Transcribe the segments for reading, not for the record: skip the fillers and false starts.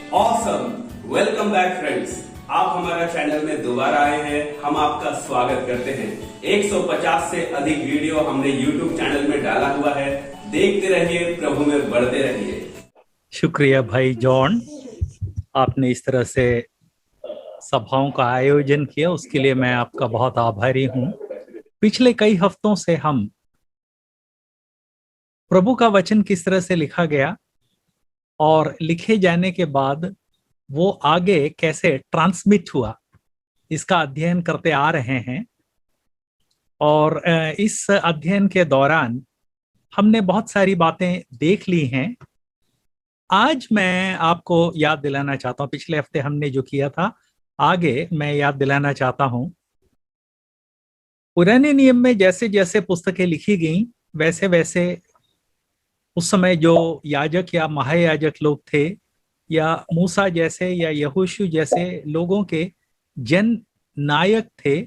Awesome. Welcome back friends. आप हमारा channel में दोबारा आए हैं, हम आपका स्वागत करते हैं। 150 से अधिक वीडियो हमने यूट्यूब चैनल में डाला हुआ है। देखते रहिए, प्रभु में बढ़ते रहिए। शुक्रिया भाई जॉन, आपने इस तरह से सभाओं का आयोजन किया, उसके लिए मैं आपका बहुत आभारी हूँ। पिछले कई हफ्तों से हम प्रभु का वचन किस तरह से लिखा गया और लिखे जाने के बाद वो आगे कैसे ट्रांसमिट हुआ, इसका अध्ययन करते आ रहे हैं। और इस अध्ययन के दौरान हमने बहुत सारी बातें देख ली हैं। आज मैं आपको याद दिलाना चाहता हूँ, पिछले हफ्ते हमने जो किया था आगे मैं याद दिलाना चाहता हूँ। पुराने नियम में जैसे जैसे पुस्तकें लिखी गई वैसे वैसे उस समय जो याजक या महायाजक लोग थे या मूसा जैसे या यहोशू जैसे लोगों के जन नायक थे,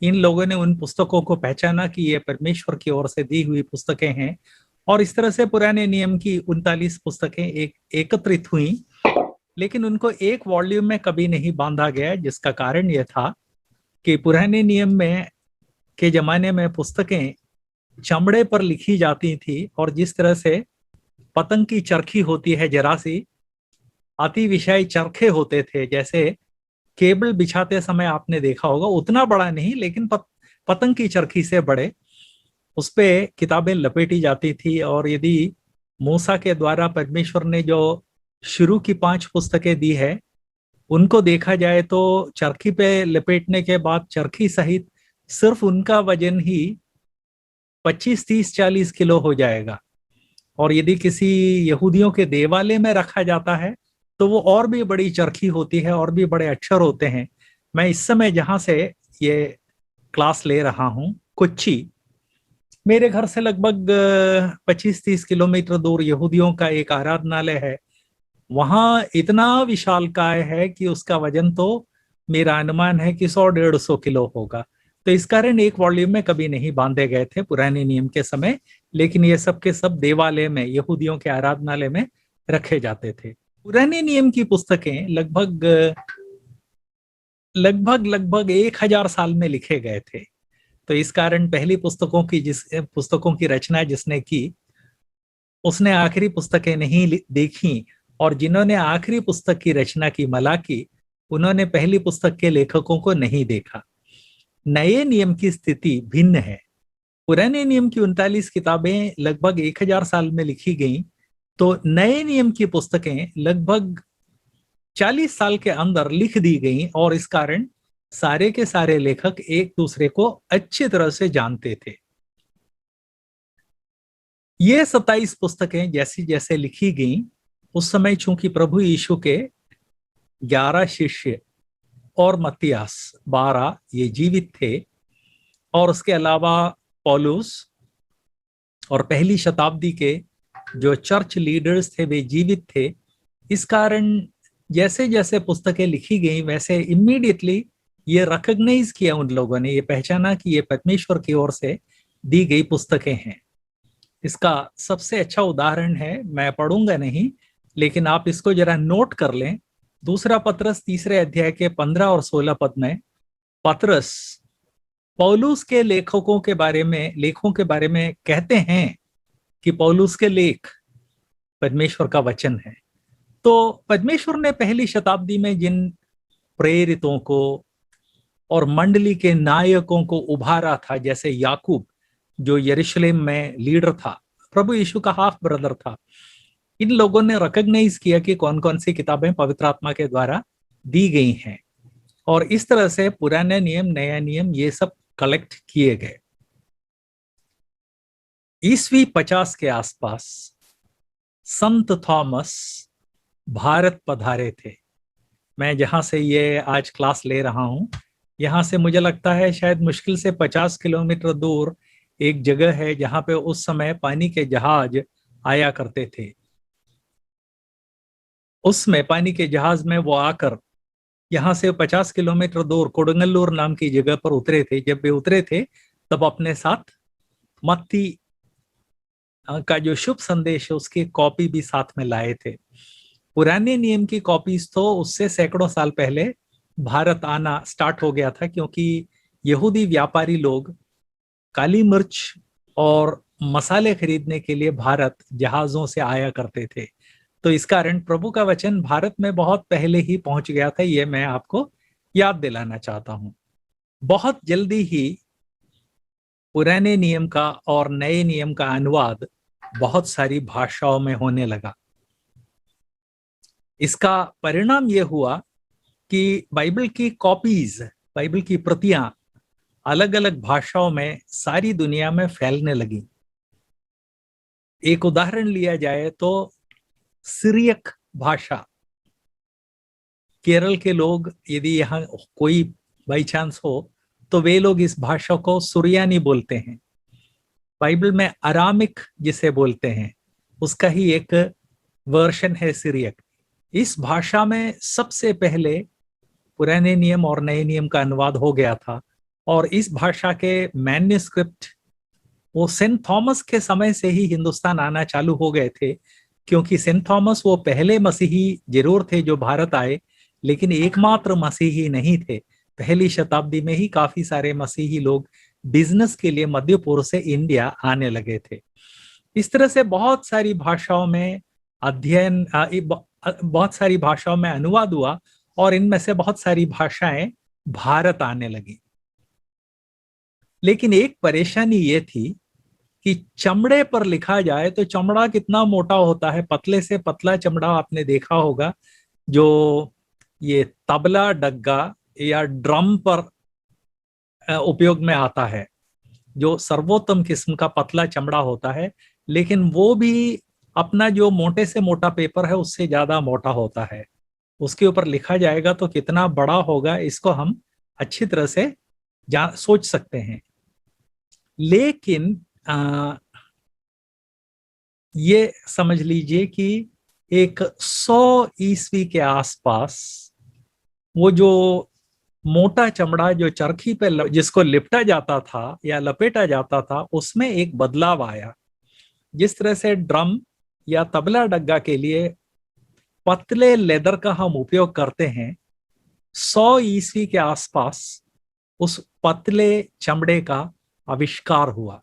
इन लोगों ने उन पुस्तकों को पहचाना कि ये परमेश्वर की ओर से दी हुई पुस्तकें हैं। और इस तरह से पुराने नियम की 39 पुस्तकें एकत्रित हुई, लेकिन उनको एक वॉल्यूम में कभी नहीं बांधा गया, जिसका कारण यह था कि पुराने नियम में के जमाने में पुस्तकें चमड़े पर लिखी जाती थी, और जिस तरह से पतंग की चरखी होती है जरा सी, अति विषय चरखे होते थे, जैसे केबल बिछाते समय आपने देखा होगा, उतना बड़ा नहीं लेकिन पतंग की चरखी से बड़े, उस पे किताबें लपेटी जाती थी। और यदि मूसा के द्वारा परमेश्वर ने जो शुरू की 5 पुस्तकें दी है उनको देखा जाए तो चरखी पे लपेटने के बाद चरखी सहित सिर्फ उनका वजन ही 25, 30, 40 किलो हो जाएगा। और यदि किसी यहूदियों के देवालय में रखा जाता है तो वो और भी बड़ी चरखी होती है और भी बड़े अक्षर होते हैं। मैं इस समय जहां से ये क्लास ले रहा हूं, कोच्चि, मेरे घर से लगभग 25-30 किलोमीटर दूर यहूदियों का एक आराधनालय है। वहां इतना विशालकाय है कि उसका वजन तो मेरा अनुमान है कि 100-150 किलो होगा। तो इस कारण एक वॉल्यूम में कभी नहीं बांधे गए थे पुराने नियम के समय, लेकिन ये सब के सब देवालय में, यहूदियों के आराधनालय में रखे जाते थे। पुराने नियम की पुस्तकें लगभग लगभग लगभग 1000 साल में लिखे गए थे। तो इस कारण पहली पुस्तकों की रचना जिसने की, उसने आखिरी पुस्तकें नहीं देखी, और जिन्होंने आखिरी पुस्तक की रचना की, मलाकी, उन्होंने पहली पुस्तक के लेखकों को नहीं देखा। नए नियम की स्थिति भिन्न है। पुराने नियम की 39 किताबें लगभग 1000 साल में लिखी गई, तो नए नियम की पुस्तकें लगभग 40 साल के अंदर लिख दी गई, और इस कारण सारे के सारे लेखक एक दूसरे को अच्छी तरह से जानते थे। ये 27 पुस्तकें जैसी जैसे लिखी गई, उस समय चूंकि प्रभु यीशु के 11 शिष्य और मत्तियास 12 ये जीवित थे, और उसके अलावा पौलुस और पहली शताब्दी के जो चर्च लीडर्स थे वे जीवित थे। इस कारण जैसे जैसे पुस्तकें लिखी गई वैसे इमीडिएटली ये रिकॉग्नाइज किया उन लोगों ने, ये पहचाना कि ये परमेश्वर की ओर से दी गई पुस्तकें हैं। इसका सबसे अच्छा उदाहरण है, मैं पढ़ूंगा नहीं लेकिन आप इसको जरा नोट कर लें। दूसरा पतरस 3 अध्याय के 15 और 16 पद में पतरस पौलुस के लेखों के बारे में कहते हैं कि पौलुस के लेख परमेश्वर का वचन है। तो परमेश्वर ने पहली शताब्दी में जिन प्रेरितों को और मंडली के नायकों को उभारा था, जैसे याकूब जो यरूशलेम में लीडर था, प्रभु यीशु का हाफ ब्रदर था, इन लोगों ने रिकॉग्नाइज किया कि कौन कौन सी किताबें पवित्र आत्मा के द्वारा दी गई हैं, और इस तरह से पुराने नियम, नया नियम, ये सब कलेक्ट किए गए। ईस्वी 50 के आसपास संत थॉमस भारत पधारे थे। मैं जहां से ये आज क्लास ले रहा हूं, यहां से मुझे लगता है शायद मुश्किल से 50 किलोमीटर दूर एक जगह है जहां पे उस समय पानी के जहाज आया करते थे। उसमें पानी के जहाज में वो आकर यहाँ से 50 किलोमीटर दूर कोडंगल्लूर नाम की जगह पर उतरे थे। जब वे उतरे थे तब अपने साथ मत्ती का जो शुभ संदेश है उसकी कॉपी भी साथ में लाए थे। पुराने नियम की कॉपीज तो उससे सैकड़ों साल पहले भारत आना स्टार्ट हो गया था, क्योंकि यहूदी व्यापारी लोग काली मिर्च और मसाले खरीदने के लिए भारत जहाजों से आया करते थे। तो इस कारण प्रभु का वचन भारत में बहुत पहले ही पहुंच गया था, ये मैं आपको याद दिलाना चाहता हूं। बहुत जल्दी ही पुराने नियम का और नए नियम का अनुवाद बहुत सारी भाषाओं में होने लगा। इसका परिणाम यह हुआ कि बाइबल की कॉपीज, बाइबल की प्रतियां अलग अलग भाषाओं में सारी दुनिया में फैलने लगी। एक उदाहरण लिया जाए तो सिरियक भाषा, केरल के लोग यदि यहाँ कोई बाई चांस हो तो वे लोग इस भाषा को सुरियानी बोलते हैं। बाइबल में अरामिक जिसे बोलते हैं उसका ही एक वर्शन है सिरियक। इस भाषा में सबसे पहले पुराने नियम और नए नियम का अनुवाद हो गया था, और इस भाषा के मैन्युस्क्रिप्ट वो सेंट थॉमस के समय से ही हिंदुस्तान आना चालू हो गए थे, क्योंकि सेंट थॉमस वो पहले मसीही जरूर थे जो भारत आए, लेकिन एकमात्र मसीही नहीं थे। पहली शताब्दी में ही काफी सारे मसीही लोग बिजनेस के लिए मध्य पूर्व से इंडिया आने लगे थे। इस तरह से बहुत सारी भाषाओं में अध्ययन, बहुत सारी भाषाओं में अनुवाद हुआ, और इनमें से बहुत सारी भाषाएं भारत आने लगी। लेकिन एक परेशानी ये थी कि चमड़े पर लिखा जाए तो चमड़ा कितना मोटा होता है, पतले से पतला चमड़ा आपने देखा होगा, जो ये तबला, डग्गा या ड्रम पर उपयोग में आता है, जो सर्वोत्तम किस्म का पतला चमड़ा होता है। लेकिन वो भी अपना जो मोटे से मोटा पेपर है उससे ज्यादा मोटा होता है। उसके ऊपर लिखा जाएगा तो कितना बड़ा होगा, इसको हम अच्छी तरह से सोच सकते हैं। लेकिन ये समझ लीजिए कि एक 100 ईस्वी के आसपास वो जो मोटा चमड़ा जो चरखी पे जिसको लिपटा जाता था या लपेटा जाता था, उसमें एक बदलाव आया। जिस तरह से ड्रम या तबला डग्गा के लिए पतले लेदर का हम उपयोग करते हैं, 100 ईस्वी के आसपास उस पतले चमड़े का आविष्कार हुआ।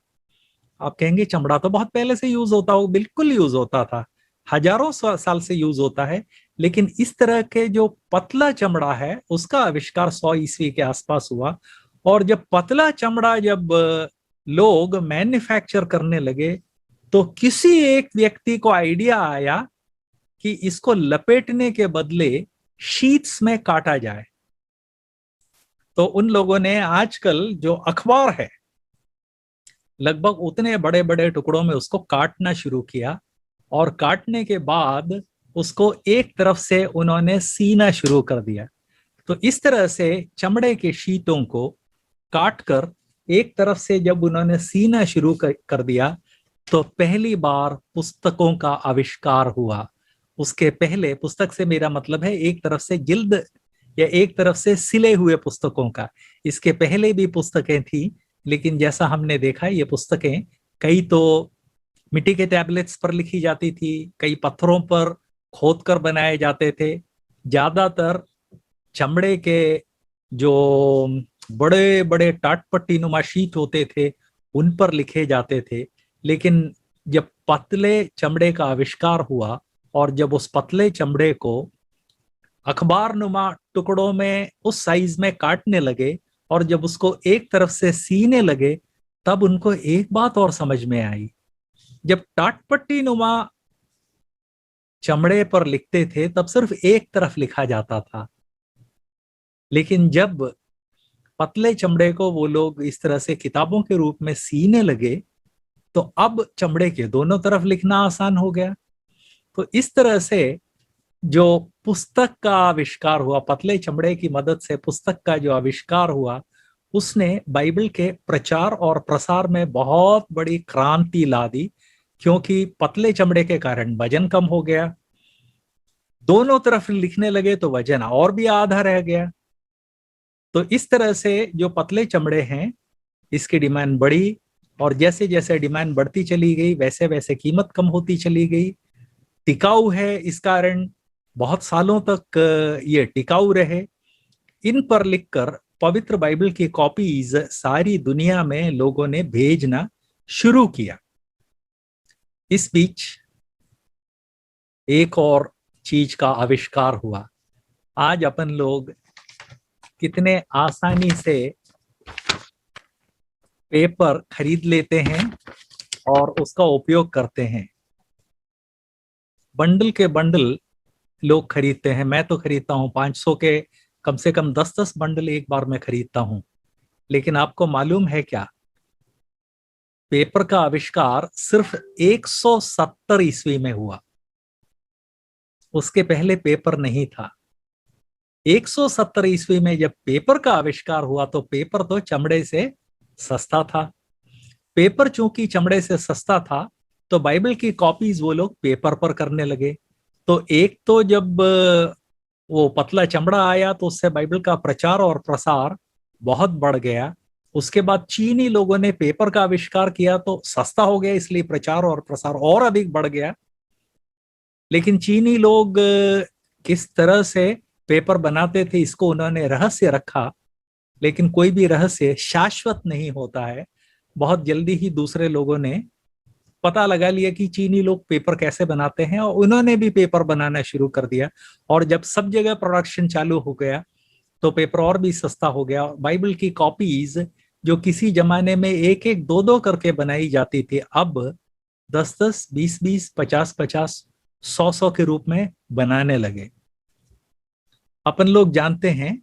आप कहेंगे चमड़ा तो बहुत पहले से यूज होता हो, बिल्कुल यूज होता था, हजारों साल से यूज होता है, लेकिन इस तरह के जो पतला चमड़ा है उसका आविष्कार 100 ईस्वी के आसपास हुआ। और जब पतला चमड़ा जब लोग मैन्युफैक्चर करने लगे तो किसी एक व्यक्ति को आइडिया आया कि इसको लपेटने के बदले शीट्स में काटा जाए। तो उन लोगों ने आजकल जो अखबार है लगभग उतने बड़े बड़े टुकड़ों में उसको काटना शुरू किया, और काटने के बाद उसको एक तरफ से उन्होंने सीना शुरू कर दिया। तो इस तरह से चमड़े के शीटों को काटकर एक तरफ से जब उन्होंने सीना शुरू कर दिया तो पहली बार पुस्तकों का आविष्कार हुआ। उसके पहले, पुस्तक से मेरा मतलब है एक तरफ से जिल्द या एक तरफ से सिले हुए पुस्तकों का, इसके पहले भी पुस्तकें थी, लेकिन जैसा हमने देखा ये पुस्तकें कई तो मिट्टी के टैबलेट्स पर लिखी जाती थी, कई पत्थरों पर खोद कर बनाए जाते थे। ज्यादातर चमड़े के जो बड़े बड़े टाटपट्टी नुमा शीट होते थे उन पर लिखे जाते थे। लेकिन जब पतले चमड़े का आविष्कार हुआ और जब उस पतले चमड़े को अखबार नुमा टुकड़ों में उस साइज में काटने लगे और जब उसको एक तरफ से सीने लगे, तब उनको एक बात और समझ में आई। जब टाटपट्टी नुमा चमड़े पर लिखते थे तब सिर्फ एक तरफ लिखा जाता था, लेकिन जब पतले चमड़े को वो लोग इस तरह से किताबों के रूप में सीने लगे तो अब चमड़े के दोनों तरफ लिखना आसान हो गया। तो इस तरह से जो पुस्तक का आविष्कार हुआ, पतले चमड़े की मदद से पुस्तक का जो आविष्कार हुआ, उसने बाइबल के प्रचार और प्रसार में बहुत बड़ी क्रांति ला दी, क्योंकि पतले चमड़े के कारण वजन कम हो गया। दोनों तरफ लिखने लगे तो वजन और भी आधा रह गया। तो इस तरह से जो पतले चमड़े हैं इसकी डिमांड बढ़ी, और जैसे जैसे डिमांड बढ़ती चली गई वैसे वैसे कीमत कम होती चली गई। टिकाऊ है इस कारण बहुत सालों तक ये टिकाऊ रहे। इन पर लिखकर पवित्र बाइबल की कॉपीज सारी दुनिया में लोगों ने भेजना शुरू किया। इस बीच एक और चीज का आविष्कार हुआ। आज अपन लोग कितने आसानी से पेपर खरीद लेते हैं और उसका उपयोग करते हैं। बंडल के बंडल लोग खरीदते हैं। मैं तो खरीदता हूँ 500 के कम से कम 10-10 बंडल एक बार में खरीदता हूँ। लेकिन आपको मालूम है क्या, पेपर का आविष्कार सिर्फ 170 ईस्वी में हुआ। उसके पहले पेपर नहीं था। 170 ईस्वी में जब पेपर का आविष्कार हुआ तो पेपर तो चमड़े से सस्ता था। पेपर चूंकि चमड़े से सस्ता था तो बाइबल की कॉपीज वो लोग पेपर पर करने लगे। तो एक तो जब वो पतला चमड़ा आया तो उससे बाइबल का प्रचार और प्रसार बहुत बढ़ गया। उसके बाद चीनी लोगों ने पेपर का आविष्कार किया तो सस्ता हो गया, इसलिए प्रचार और प्रसार और अधिक बढ़ गया। लेकिन चीनी लोग किस तरह से पेपर बनाते थे इसको उन्होंने रहस्य रखा। लेकिन कोई भी रहस्य शाश्वत नहीं होता है। बहुत जल्दी ही दूसरे लोगों ने पता लगा लिया कि चीनी लोग पेपर कैसे बनाते हैं और उन्होंने भी पेपर बनाना शुरू कर दिया। और जब सब जगह प्रोडक्शन चालू हो गया तो पेपर और भी सस्ता हो गया। बाइबल की कॉपीज जो किसी जमाने में एक एक दो दो करके बनाई जाती थी, अब 10-10, 20-20, 50-50, 100-100 के रूप में बनाने लगे। अपन लोग जानते हैं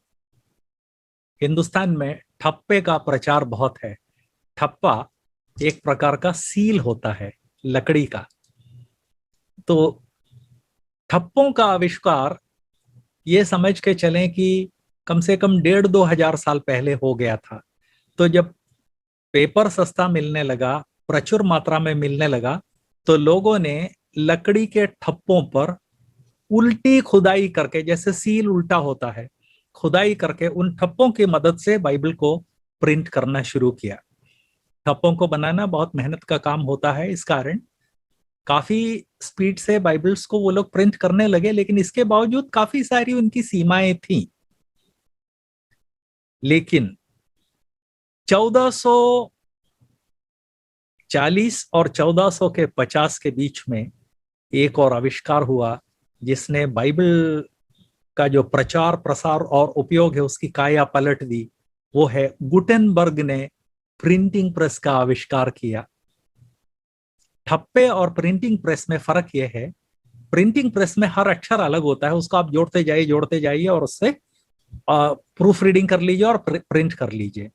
हिंदुस्तान में ठप्पे का प्रचार बहुत है। ठप्पा एक प्रकार का सील होता है लकड़ी का। तो ठप्पों का आविष्कार ये समझ के चलें कि कम से कम 1,500-2,000 साल पहले हो गया था। तो जब पेपर सस्ता मिलने लगा, प्रचुर मात्रा में मिलने लगा, तो लोगों ने लकड़ी के ठप्पों पर उल्टी खुदाई करके, जैसे सील उल्टा होता है, खुदाई करके उन ठप्पों की मदद से बाइबल को प्रिंट करना शुरू किया। ठप्पों को बनाना बहुत मेहनत का काम होता है, इस कारण काफी स्पीड से बाइबल्स को वो लोग प्रिंट करने लगे। लेकिन इसके बावजूद काफी सारी उनकी सीमाएं थी। लेकिन 1440 और 1450 के बीच में एक और आविष्कार हुआ जिसने बाइबल का जो प्रचार प्रसार और उपयोग है उसकी काया पलट दी। वो है गुटेनबर्ग ने प्रिंटिंग प्रेस का आविष्कार किया। ठप्पे और प्रिंटिंग प्रेस में फर्क यह है, प्रिंटिंग प्रेस में हर अक्षर अलग होता है, उसको आप जोड़ते जाइए और उससे प्रूफ रीडिंग कर लीजिए और प्रिंट कर लीजिए।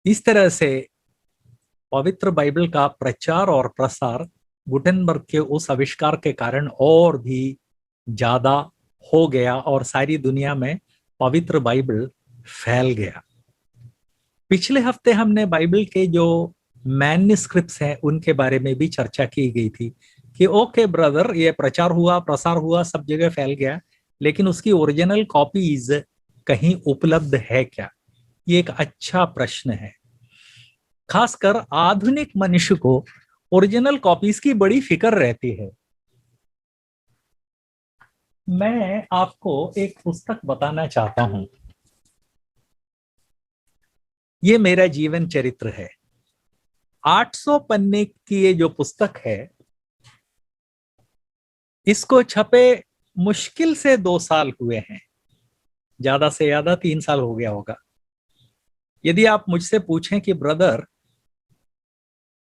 इस तरह से पवित्र बाइबल का प्रचार और प्रसार गुटेनबर्ग के उस आविष्कार के कारण और भी ज्यादा हो गया और सारी दुनिया में पवित्र बाइबल फैल गया। पिछले हफ्ते हमने बाइबल के जो मैन्युस्क्रिप्ट्स हैं उनके बारे में भी चर्चा की गई थी कि ओके ब्रदर, ये प्रचार हुआ, प्रसार हुआ, सब जगह फैल गया, लेकिन उसकी ओरिजिनल कॉपीज कहीं उपलब्ध है क्या? ये एक अच्छा प्रश्न है। खासकर आधुनिक मनुष्य को ओरिजिनल कॉपीज की बड़ी फिक्र रहती है। मैं आपको एक पुस्तक बताना चाहता हूं। ये मेरा जीवन चरित्र है। 800 पन्ने की ये जो पुस्तक है, इसको छपे मुश्किल से 2 साल हुए हैं, ज्यादा से ज्यादा 3 साल हो गया होगा। यदि आप मुझसे पूछें कि ब्रदर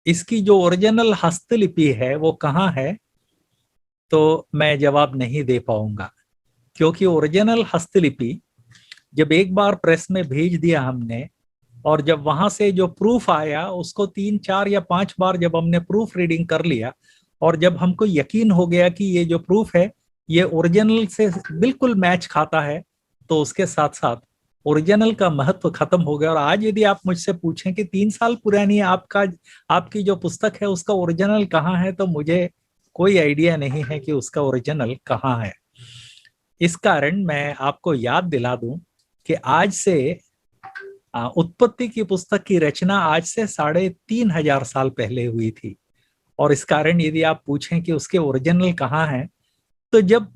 इसकी जो ओरिजिनल हस्तलिपि है वो कहाँ है, तो मैं जवाब नहीं दे पाऊंगा। क्योंकि ओरिजिनल हस्तलिपि जब एक बार प्रेस में भेज दिया हमने और जब वहां से जो प्रूफ आया उसको 3-4 या 5 बार जब हमने प्रूफ रीडिंग कर लिया और जब हमको यकीन हो गया कि ये जो प्रूफ है ये ओरिजिनल से बिल्कुल मैच खाता है, तो उसके साथ साथ ओरिजिनल का महत्व खत्म हो गया। और आज यदि आप मुझसे पूछें कि 3 साल पुरानी आपकी जो पुस्तक है उसका ओरिजिनल कहाँ है, तो मुझे कोई आइडिया नहीं है कि उसका ओरिजिनल कहाँ है। इस कारण मैं आपको याद दिला दूं कि आज से उत्पत्ति की पुस्तक की रचना आज से 3,500 साल पहले हुई थी। और इस कारण यदि आप पूछें कि उसके ओरिजिनल कहाँ है, तो जब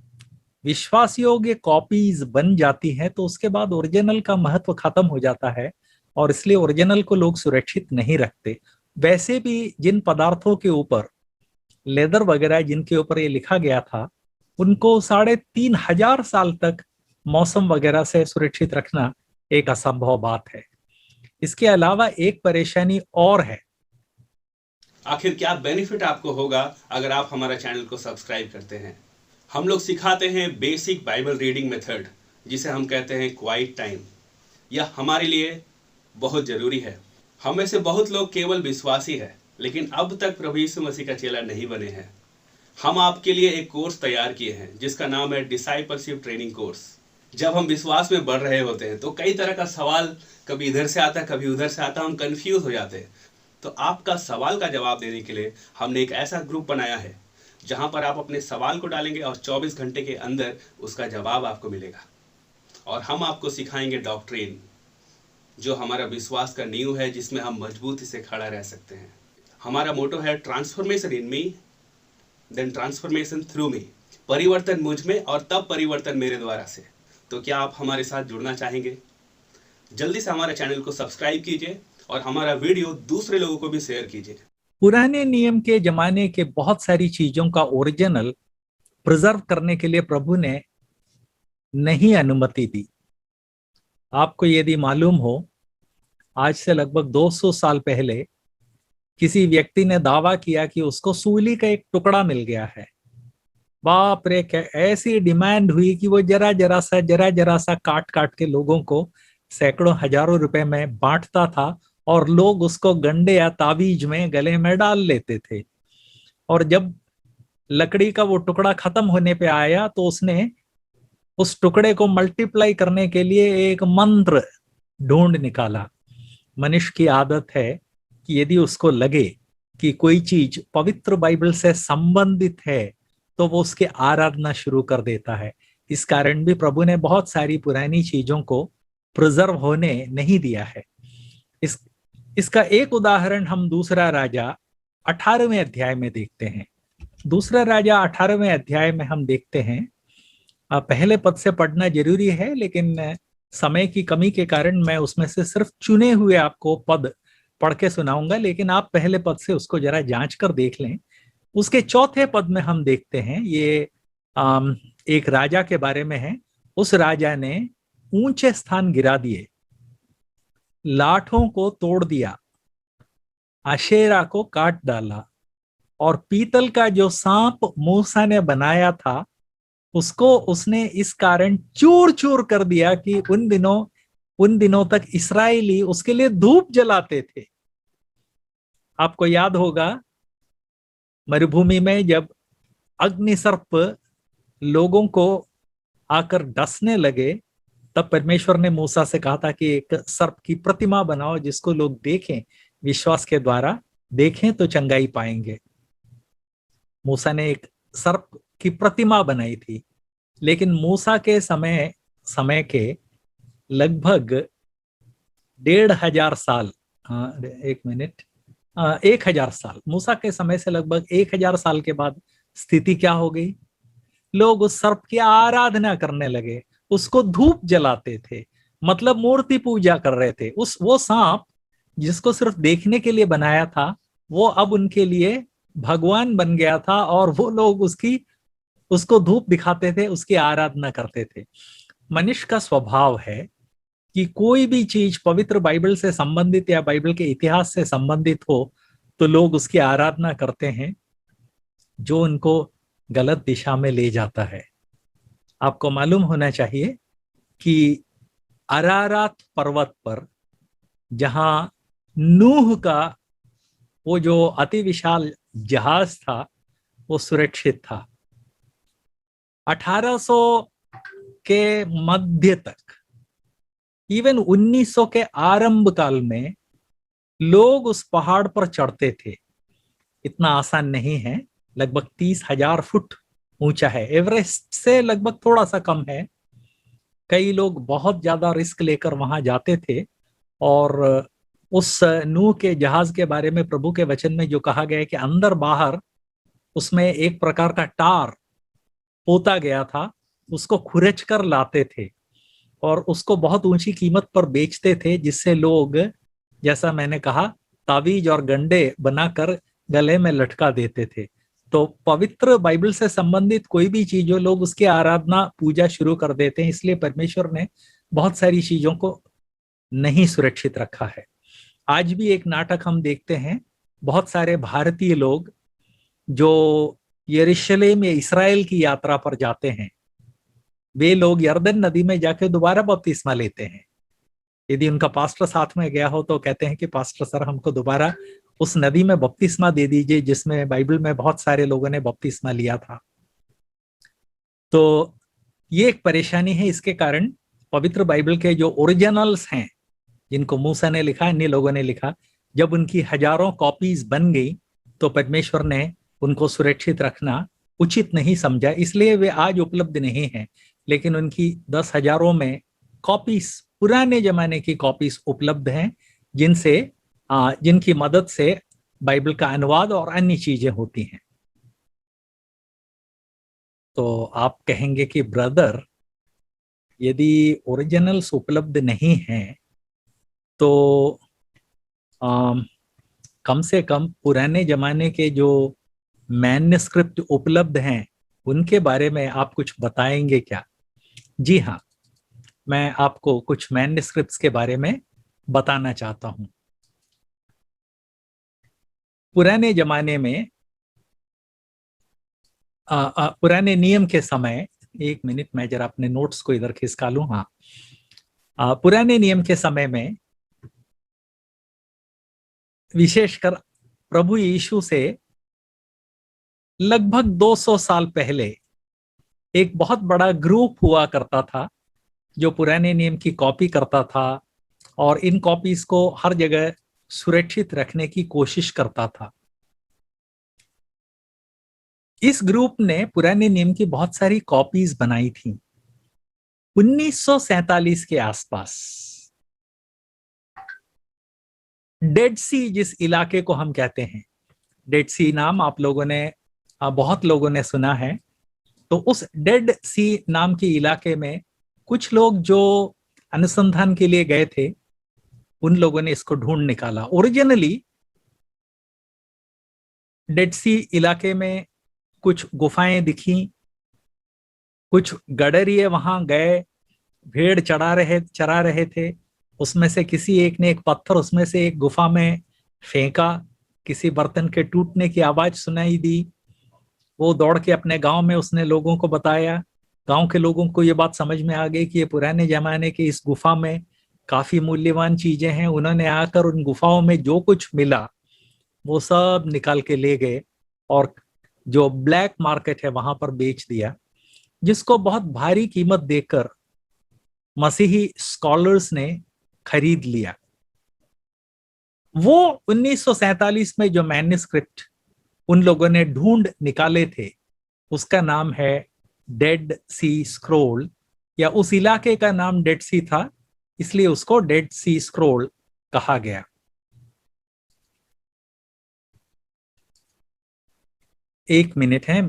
विश्वास योग्य कॉपीज बन जाती हैं तो उसके बाद ओरिजिनल का महत्व खत्म हो जाता है, और इसलिए ओरिजिनल को लोग सुरक्षित नहीं रखते। वैसे भी जिन पदार्थों के ऊपर, लेदर वगैरह जिनके ऊपर ये लिखा गया था, उनको 3,500 साल तक मौसम वगैरह से सुरक्षित रखना एक असंभव बात है। इसके अलावा एक परेशानी और है। आखिर क्या बेनिफिट आपको होगा अगर आप हमारा चैनल को सब्सक्राइब करते हैं? हम लोग सिखाते हैं बेसिक बाइबल रीडिंग मेथड, जिसे हम कहते हैं क्वाइट टाइम। यह हमारे लिए बहुत जरूरी है। हम में से बहुत लोग केवल विश्वासी हैं, लेकिन अब तक प्रभु यीशु मसीह का चेला नहीं बने हैं। हम आपके लिए एक कोर्स तैयार किए हैं जिसका नाम है डिसाइपलशिप ट्रेनिंग कोर्स। जब हम विश्वास में बढ़ रहे होते हैं तो कई तरह का सवाल कभी इधर से आता है, कभी उधर से आता है, हम कंफ्यूज हो जाते हैं। तो आपका सवाल का जवाब देने के लिए हमने एक ऐसा ग्रुप बनाया है जहां पर आप अपने सवाल को डालेंगे और 24 घंटे के अंदर उसका जवाब आपको मिलेगा। और हम आपको सिखाएंगे डॉक्ट्रिन, जो हमारा विश्वास का नींव है, जिसमें हम मजबूती से खड़ा रह सकते हैं। हमारा मोटो है transformation in me then transformation through me. परिवर्तन मुझ में और तब परिवर्तन मेरे द्वारा से। तो क्या आप हमारे साथ जुड़ना चाहेंगे? जल्दी से हमारे चैनल को सब्सक्राइब कीजिए और हमारा वीडियो दूसरे लोगों को भी शेयर कीजिए। पुराने नियम के जमाने के बहुत सारी चीजों का ओरिजिनल प्रिजर्व करने के लिए प्रभु ने नहीं अनुमति दी। आपको यदि मालूम हो, आज से लगभग 200 साल पहले किसी व्यक्ति ने दावा किया कि उसको सूली का एक टुकड़ा मिल गया है। बाप रे, क्या ऐसी डिमांड हुई कि वो जरा जरा सा काट काट के लोगों को सैकड़ों हजारों रुपए में बांटता था, और लोग उसको गंडे या ताबीज में गले में डाल लेते थे। और जब लकड़ी का वो टुकड़ा खत्म होने पे आया तो उसने उस टुकड़े को मल्टीप्लाई करने के लिए एक मंत्र ढूंढ निकाला। मनुष्य की आदत है कि यदि उसको लगे कि कोई चीज पवित्र बाइबल से संबंधित है तो वो उसकी आराधना शुरू कर देता है। इस कारण भी प्रभु ने बहुत सारी पुरानी चीजों को प्रिजर्व होने नहीं दिया है। इसका एक उदाहरण हम दूसरा राजा 18वें अध्याय में देखते हैं। दूसरा राजा 18वें अध्याय में हम देखते हैं, पहले पद से पढ़ना जरूरी है, लेकिन समय की कमी के कारण मैं उसमें से सिर्फ चुने हुए आपको पद पढ़ के सुनाऊंगा, लेकिन आप पहले पद से उसको जरा जांच कर देख लें। उसके चौथे पद में हम देखते हैं, ये एक राजा के बारे में है। उस राजा ने ऊंचे स्थान गिरा दिए, लाठों को तोड़ दिया, आशेरा को काट डाला, और पीतल का जो सांप मूसा ने बनाया था उसको उसने इस कारण चूर चूर कर दिया कि उन दिनों तक इस्राएली उसके लिए धूप जलाते थे। आपको याद होगा, मरुभूमि में जब अग्निसर्प लोगों को आकर डसने लगे, तब परमेश्वर ने मूसा से कहा था कि एक सर्प की प्रतिमा बनाओ जिसको लोग देखें, विश्वास के द्वारा देखें तो चंगाई पाएंगे। मूसा ने एक सर्प की प्रतिमा बनाई थी, लेकिन मूसा के समय के लगभग 1,500 साल, 1,000 साल, मूसा के समय से लगभग 1,000 साल के बाद स्थिति क्या हो गई? लोग उस सर्प की आराधना करने लगे, उसको धूप जलाते थे, मतलब मूर्ति पूजा कर रहे थे। वो सांप जिसको सिर्फ देखने के लिए बनाया था, वो अब उनके लिए भगवान बन गया था, और वो लोग उसको धूप दिखाते थे, उसकी आराधना करते थे। मनुष्य का स्वभाव है कि कोई भी चीज पवित्र बाइबल से संबंधित या बाइबल के इतिहास से संबंधित हो तो लोग उसकी आराधना करते हैं, जो उनको गलत दिशा में ले जाता है। आपको मालूम होना चाहिए कि अरारात पर्वत पर, जहां नूह का वो जो अति विशाल जहाज था वो सुरक्षित था, 1800 के मध्य तक, इवन 1900 के आरंभ काल में लोग उस पहाड़ पर चढ़ते थे। इतना आसान नहीं है, लगभग 30,000 फुट ऊंचा है, एवरेस्ट से लगभग थोड़ा सा कम है। कई लोग बहुत ज्यादा रिस्क लेकर वहां जाते थे, और उस नूह के जहाज के बारे में प्रभु के वचन में जो कहा गया है कि अंदर बाहर उसमें एक प्रकार का टार पोता गया था, उसको खुरच कर लाते थे और उसको बहुत ऊंची कीमत पर बेचते थे, जिससे लोग, जैसा मैंने कहा, तावीज और गंडे बनाकर गले में लटका देते थे। तो पवित्र बाइबल से संबंधित कोई भी चीज जो लोग उसकी आराधना पूजा शुरू कर देते हैं, इसलिए परमेश्वर ने बहुत सारी चीजों को नहीं सुरक्षित रखा है। आज भी एक नाटक हम देखते हैं, बहुत सारे भारतीय लोग जो यरूशलेम या इस्राएल की यात्रा पर जाते हैं, वे लोग यरदन नदी में जाके दोबारा बपतिस्मा लेते हैं। यदि उनका पास्टर साथ में गया हो तो कहते हैं कि पास्टर सर, हमको दोबारा उस नदी में बपतिस्मा दे दीजिए जिसमें बाइबल में बहुत सारे लोगों ने बपतिस्मा लिया था। तो ये एक परेशानी है। इसके कारण पवित्र बाइबल के जो ओरिजिनल्स हैं, जिनको मूसा ने लिखा, अन्य लोगों ने लिखा, जब उनकी हजारों कॉपीज बन गई तो परमेश्वर ने उनको सुरक्षित रखना उचित नहीं समझा, इसलिए वे आज उपलब्ध नहीं हैं। लेकिन उनकी 10,000 में कॉपीज, पुराने जमाने की कॉपीज उपलब्ध हैं, जिनकी मदद से बाइबल का अनुवाद और अन्य चीजें होती हैं। तो आप कहेंगे कि ब्रदर, यदि ओरिजिनल्स उपलब्ध नहीं हैं तो कम से कम पुराने जमाने के जो मैन्युस्क्रिप्ट उपलब्ध हैं उनके बारे में आप कुछ बताएंगे क्या? जी हाँ, मैं आपको कुछ मैन्युस्क्रिप्ट्स के बारे में बताना चाहता हूं। पुराने जमाने में पुराने नियम के समय, एक मिनट मैं जरा अपने नोट्स को इधर खिसका लूं। हाँ, पुराने नियम के समय में विशेषकर प्रभु यीशु से लगभग 200 साल पहले एक बहुत बड़ा ग्रुप हुआ करता था जो पुराने नियम की कॉपी करता था और इन कॉपीज को हर जगह सुरक्षित रखने की कोशिश करता था। इस ग्रुप ने पुराने नियम की बहुत सारी कॉपीज बनाई थी। 1947 के आसपास डेड सी, जिस इलाके को हम कहते हैं, डेड सी नाम आप लोगों ने, बहुत लोगों ने सुना है। तो उस डेड सी नाम के इलाके में कुछ लोग जो अनुसंधान के लिए गए थे, उन लोगों ने इसको ढूंढ निकाला। ओरिजिनली डेड सी इलाके में कुछ गुफाएं दिखी, कुछ गडरिये वहां गए, भेड़ चरा रहे थे। उसमें से किसी एक ने एक पत्थर उसमें से एक गुफा में फेंका, किसी बर्तन के टूटने की आवाज सुनाई दी। वो दौड़ के अपने गांव में उसने लोगों को बताया। गांव के लोगों को ये बात समझ में आ गई कि ये पुराने जमाने के इस गुफा में काफी मूल्यवान चीजें हैं। उन्होंने आकर उन गुफाओं में जो कुछ मिला वो सब निकाल के ले गए और जो ब्लैक मार्केट है वहां पर बेच दिया, जिसको बहुत भारी कीमत देकर मसीही स्कॉलर्स ने खरीद लिया। वो 1947 में जो मैन्युस्क्रिप्ट उन लोगों ने ढूंढ निकाले थे, उसका नाम है डेड सी स्क्रोल, या उस इलाके का नाम डेड सी था, इसलिए उसको डेड सी स्क्रोल कहा गया। एक मिनट है,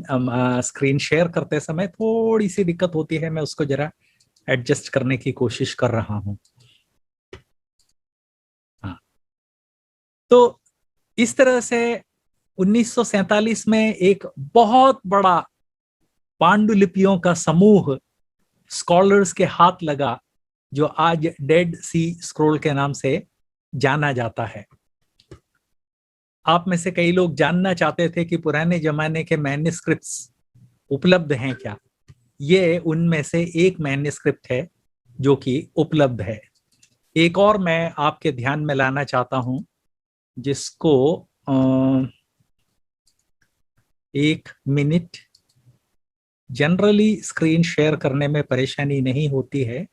स्क्रीन शेयर करते समय थोड़ी सी दिक्कत होती है, मैं उसको जरा एडजस्ट करने की कोशिश कर रहा हूं। हाँ, तो इस तरह से 1947 में एक बहुत बड़ा पांडुलिपियों का समूह स्कॉलर्स के हाथ लगा, जो आज डेड सी स्क्रोल के नाम से जाना जाता है। आप में से कई लोग जानना चाहते थे कि पुराने जमाने के मैन्युस्क्रिप्ट्स उपलब्ध हैं क्या? ये उनमें से एक मैन्युस्क्रिप्ट है जो कि उपलब्ध है। एक और मैं आपके ध्यान में लाना चाहता हूं, जिसको एक मिनट, जनरली स्क्रीन शेयर करने में परेशानी नहीं होती है,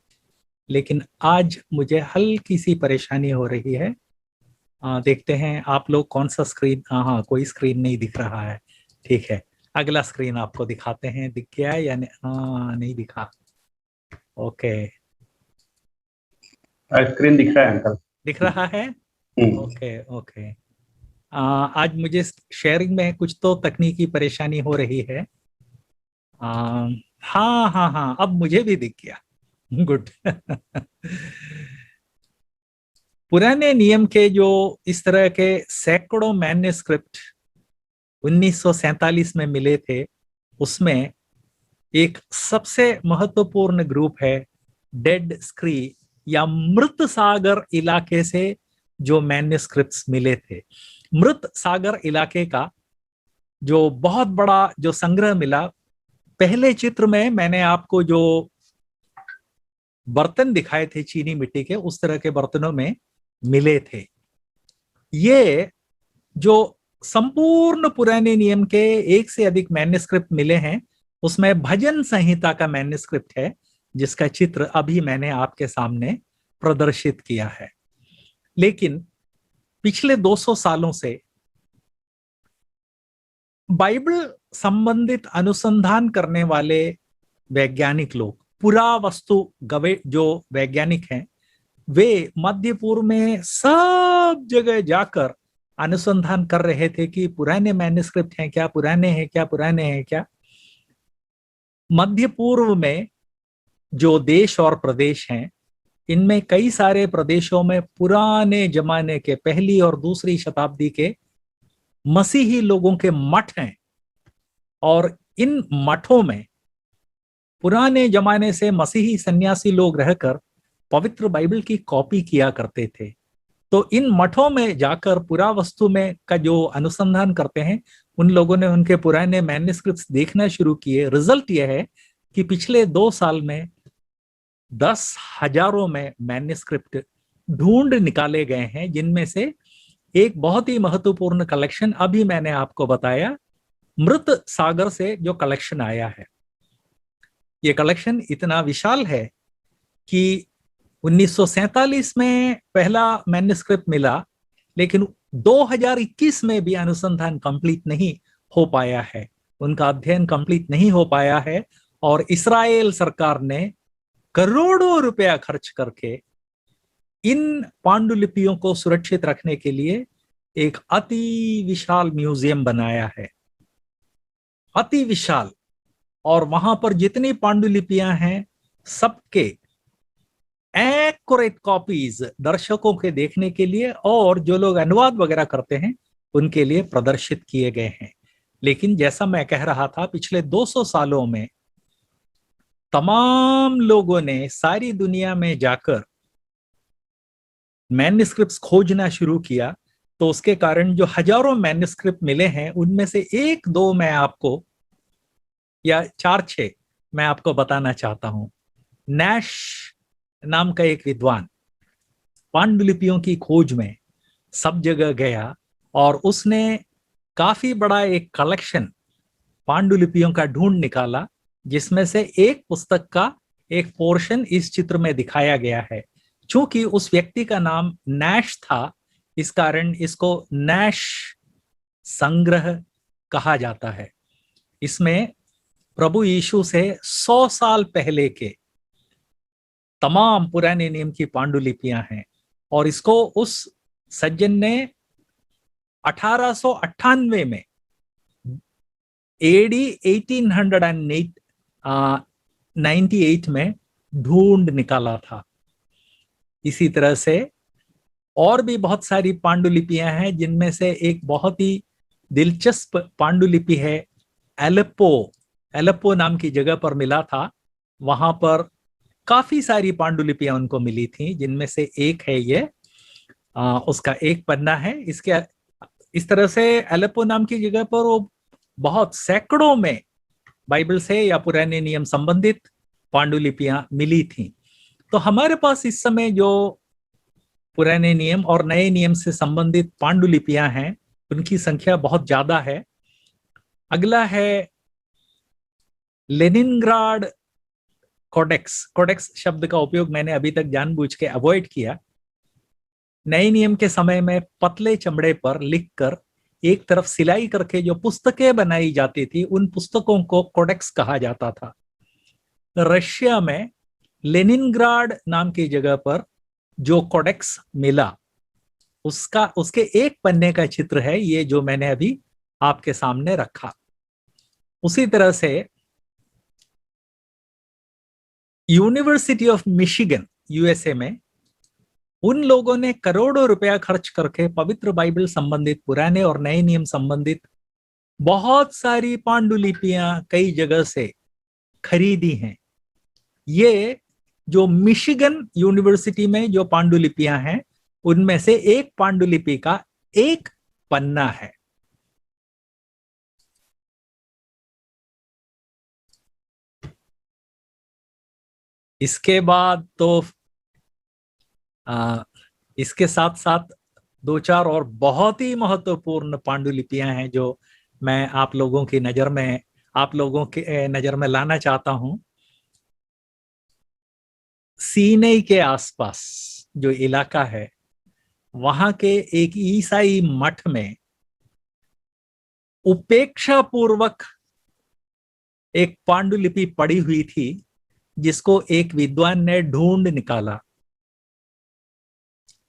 लेकिन आज मुझे हल्की सी परेशानी हो रही है। देखते हैं आप लोग कौन सा स्क्रीन, हाँ, कोई स्क्रीन नहीं दिख रहा है। ठीक है, अगला स्क्रीन आपको दिखाते हैं। दिख गया या नहीं? हाँ, नहीं दिखा। ओके, स्क्रीन दिख रहा है अंकल। दिख रहा है। Okay okay. आज मुझे शेयरिंग में कुछ तो तकनीकी परेशानी हो रही है। हाँ हाँ हाँ, अब मुझे भी दिख गया। गुड। पुराने नियम के जो इस तरह के सैकड़ों मैन्युस्क्रिप्ट 1947 में मिले थे, उसमें एक सबसे महत्वपूर्ण ग्रुप है डेड स्क्री या मृत सागर इलाके से जो मैन्युस्क्रिप्ट्स मिले थे। मृत सागर इलाके का जो बहुत बड़ा जो संग्रह मिला, पहले चित्र में मैंने आपको जो बर्तन दिखाए थे चीनी मिट्टी के, उस तरह के बर्तनों में मिले थे। ये जो संपूर्ण पुराने नियम के एक से अधिक मैन्युस्क्रिप्ट मिले हैं, उसमें भजन संहिता का मैन्युस्क्रिप्ट है, जिसका चित्र अभी मैंने आपके सामने प्रदर्शित किया है। लेकिन पिछले 200 सालों से बाइबल संबंधित अनुसंधान करने वाले वैज्ञानिक लोग, पुरावस्तु गवे जो वैज्ञानिक हैं, वे मध्य पूर्व में सब जगह जाकर अनुसंधान कर रहे थे कि पुराने मैन्युस्क्रिप्ट हैं क्या, पुराने हैं क्या, पुराने हैं क्या। मध्य पूर्व में जो देश और प्रदेश हैं, इनमें कई सारे प्रदेशों में पुराने जमाने के पहली और दूसरी शताब्दी के मसीही लोगों के मठ हैं, और इन मठों में पुराने जमाने से मसीही सन्यासी लोग रहकर पवित्र बाइबल की कॉपी किया करते थे। तो इन मठों में जाकर पुरावस्तु में का जो अनुसंधान करते हैं, उन लोगों ने उनके पुराने मैन्युस्क्रिप्ट्स देखना शुरू किए। रिजल्ट यह है कि पिछले 2 साल में 10,000 में मैन्युस्क्रिप्ट ढूंढ निकाले गए हैं, जिनमें से एक बहुत ही महत्वपूर्ण कलेक्शन अभी मैंने आपको बताया, मृत सागर से जो कलेक्शन आया है। ये कलेक्शन इतना विशाल है कि 1947 में पहला मैन्युस्क्रिप्ट मिला, लेकिन 2021 में भी अनुसंधान कंप्लीट नहीं हो पाया है, उनका अध्ययन कंप्लीट नहीं हो पाया है। और इस्राएल सरकार ने करोड़ों रुपया खर्च करके इन पांडुलिपियों को सुरक्षित रखने के लिए एक अति विशाल म्यूजियम बनाया है, अति विशाल। और वहां पर जितनी पांडुलिपियां हैं, सबके एक्यूरेट कॉपीज दर्शकों के देखने के लिए और जो लोग अनुवाद वगैरह करते हैं उनके लिए प्रदर्शित किए गए हैं। लेकिन जैसा मैं कह रहा था, पिछले 200 सालों में तमाम लोगों ने सारी दुनिया में जाकर मैन्युस्क्रिप्ट्स खोजना शुरू किया। तो उसके कारण जो हजारों मैन्युस्क्रिप्ट मिले हैं, उनमें से 1-2 मैं आपको, या 4-6 मैं आपको बताना चाहता हूं। नैश नाम का एक विद्वान पांडुलिपियों की खोज में सब जगह गया, और उसने काफी बड़ा एक कलेक्शन पांडुलिपियों का ढूंढ निकाला, जिसमें से एक पुस्तक का एक पोर्शन इस चित्र में दिखाया गया है। चूंकि उस व्यक्ति का नाम नैश था, इस कारण इसको नैश संग्रह कहा जाता है। इसमें प्रभु यीशु से 100 साल पहले के तमाम पुराने नियम की पांडुलिपियां हैं, और इसको उस सज्जन ने 1898 में एडी 1898 में ढूंढ निकाला था। इसी तरह से और भी बहुत सारी पांडुलिपियां हैं, जिनमें से एक बहुत ही दिलचस्प पांडुलिपि है एलेप्पो नाम की जगह पर मिला था। वहां पर काफी सारी पांडुलिपियां उनको मिली थी, जिनमें से एक है ये, उसका एक पन्ना है। इसके इस तरह से एलेप्पो नाम की जगह पर वो बहुत सैकड़ों में बाइबल से या पुराने नियम संबंधित पांडुलिपियां मिली थी। तो हमारे पास इस समय जो पुराने नियम और नए नियम से संबंधित पांडुलिपियां हैं, उनकी संख्या बहुत ज्यादा है। अगला है लेनिनग्राड कोडेक्स। कोडेक्स शब्द का उपयोग मैंने अभी तक जानबूझ के अवॉइड किया। नए नियम के समय में पतले चमड़े पर लिखकर एक तरफ सिलाई करके जो पुस्तकें बनाई जाती थी, उन पुस्तकों को कोडेक्स कहा जाता था। रशिया में लेनिनग्राड नाम की जगह पर जो कोडेक्स मिला, उसके एक पन्ने का चित्र है ये, जो मैंने अभी आपके सामने रखा। उसी तरह से यूनिवर्सिटी ऑफ मिशिगन यूएसए में उन लोगों ने करोड़ों रुपया खर्च करके पवित्र बाइबल संबंधित पुराने और नए नियम संबंधित बहुत सारी पांडुलिपियां कई जगह से खरीदी हैं। ये जो मिशिगन यूनिवर्सिटी में जो पांडुलिपियां हैं उनमें से एक पांडुलिपि का एक पन्ना है। इसके बाद तो इसके साथ साथ दो चार और बहुत ही महत्वपूर्ण पांडुलिपियां हैं जो मैं आप लोगों की नजर में लाना चाहता हूं। सीनै के आसपास जो इलाका है वहां के एक ईसाई मठ में उपेक्षा पूर्वक एक पांडुलिपि पड़ी हुई थी जिसको एक विद्वान ने ढूंढ निकाला।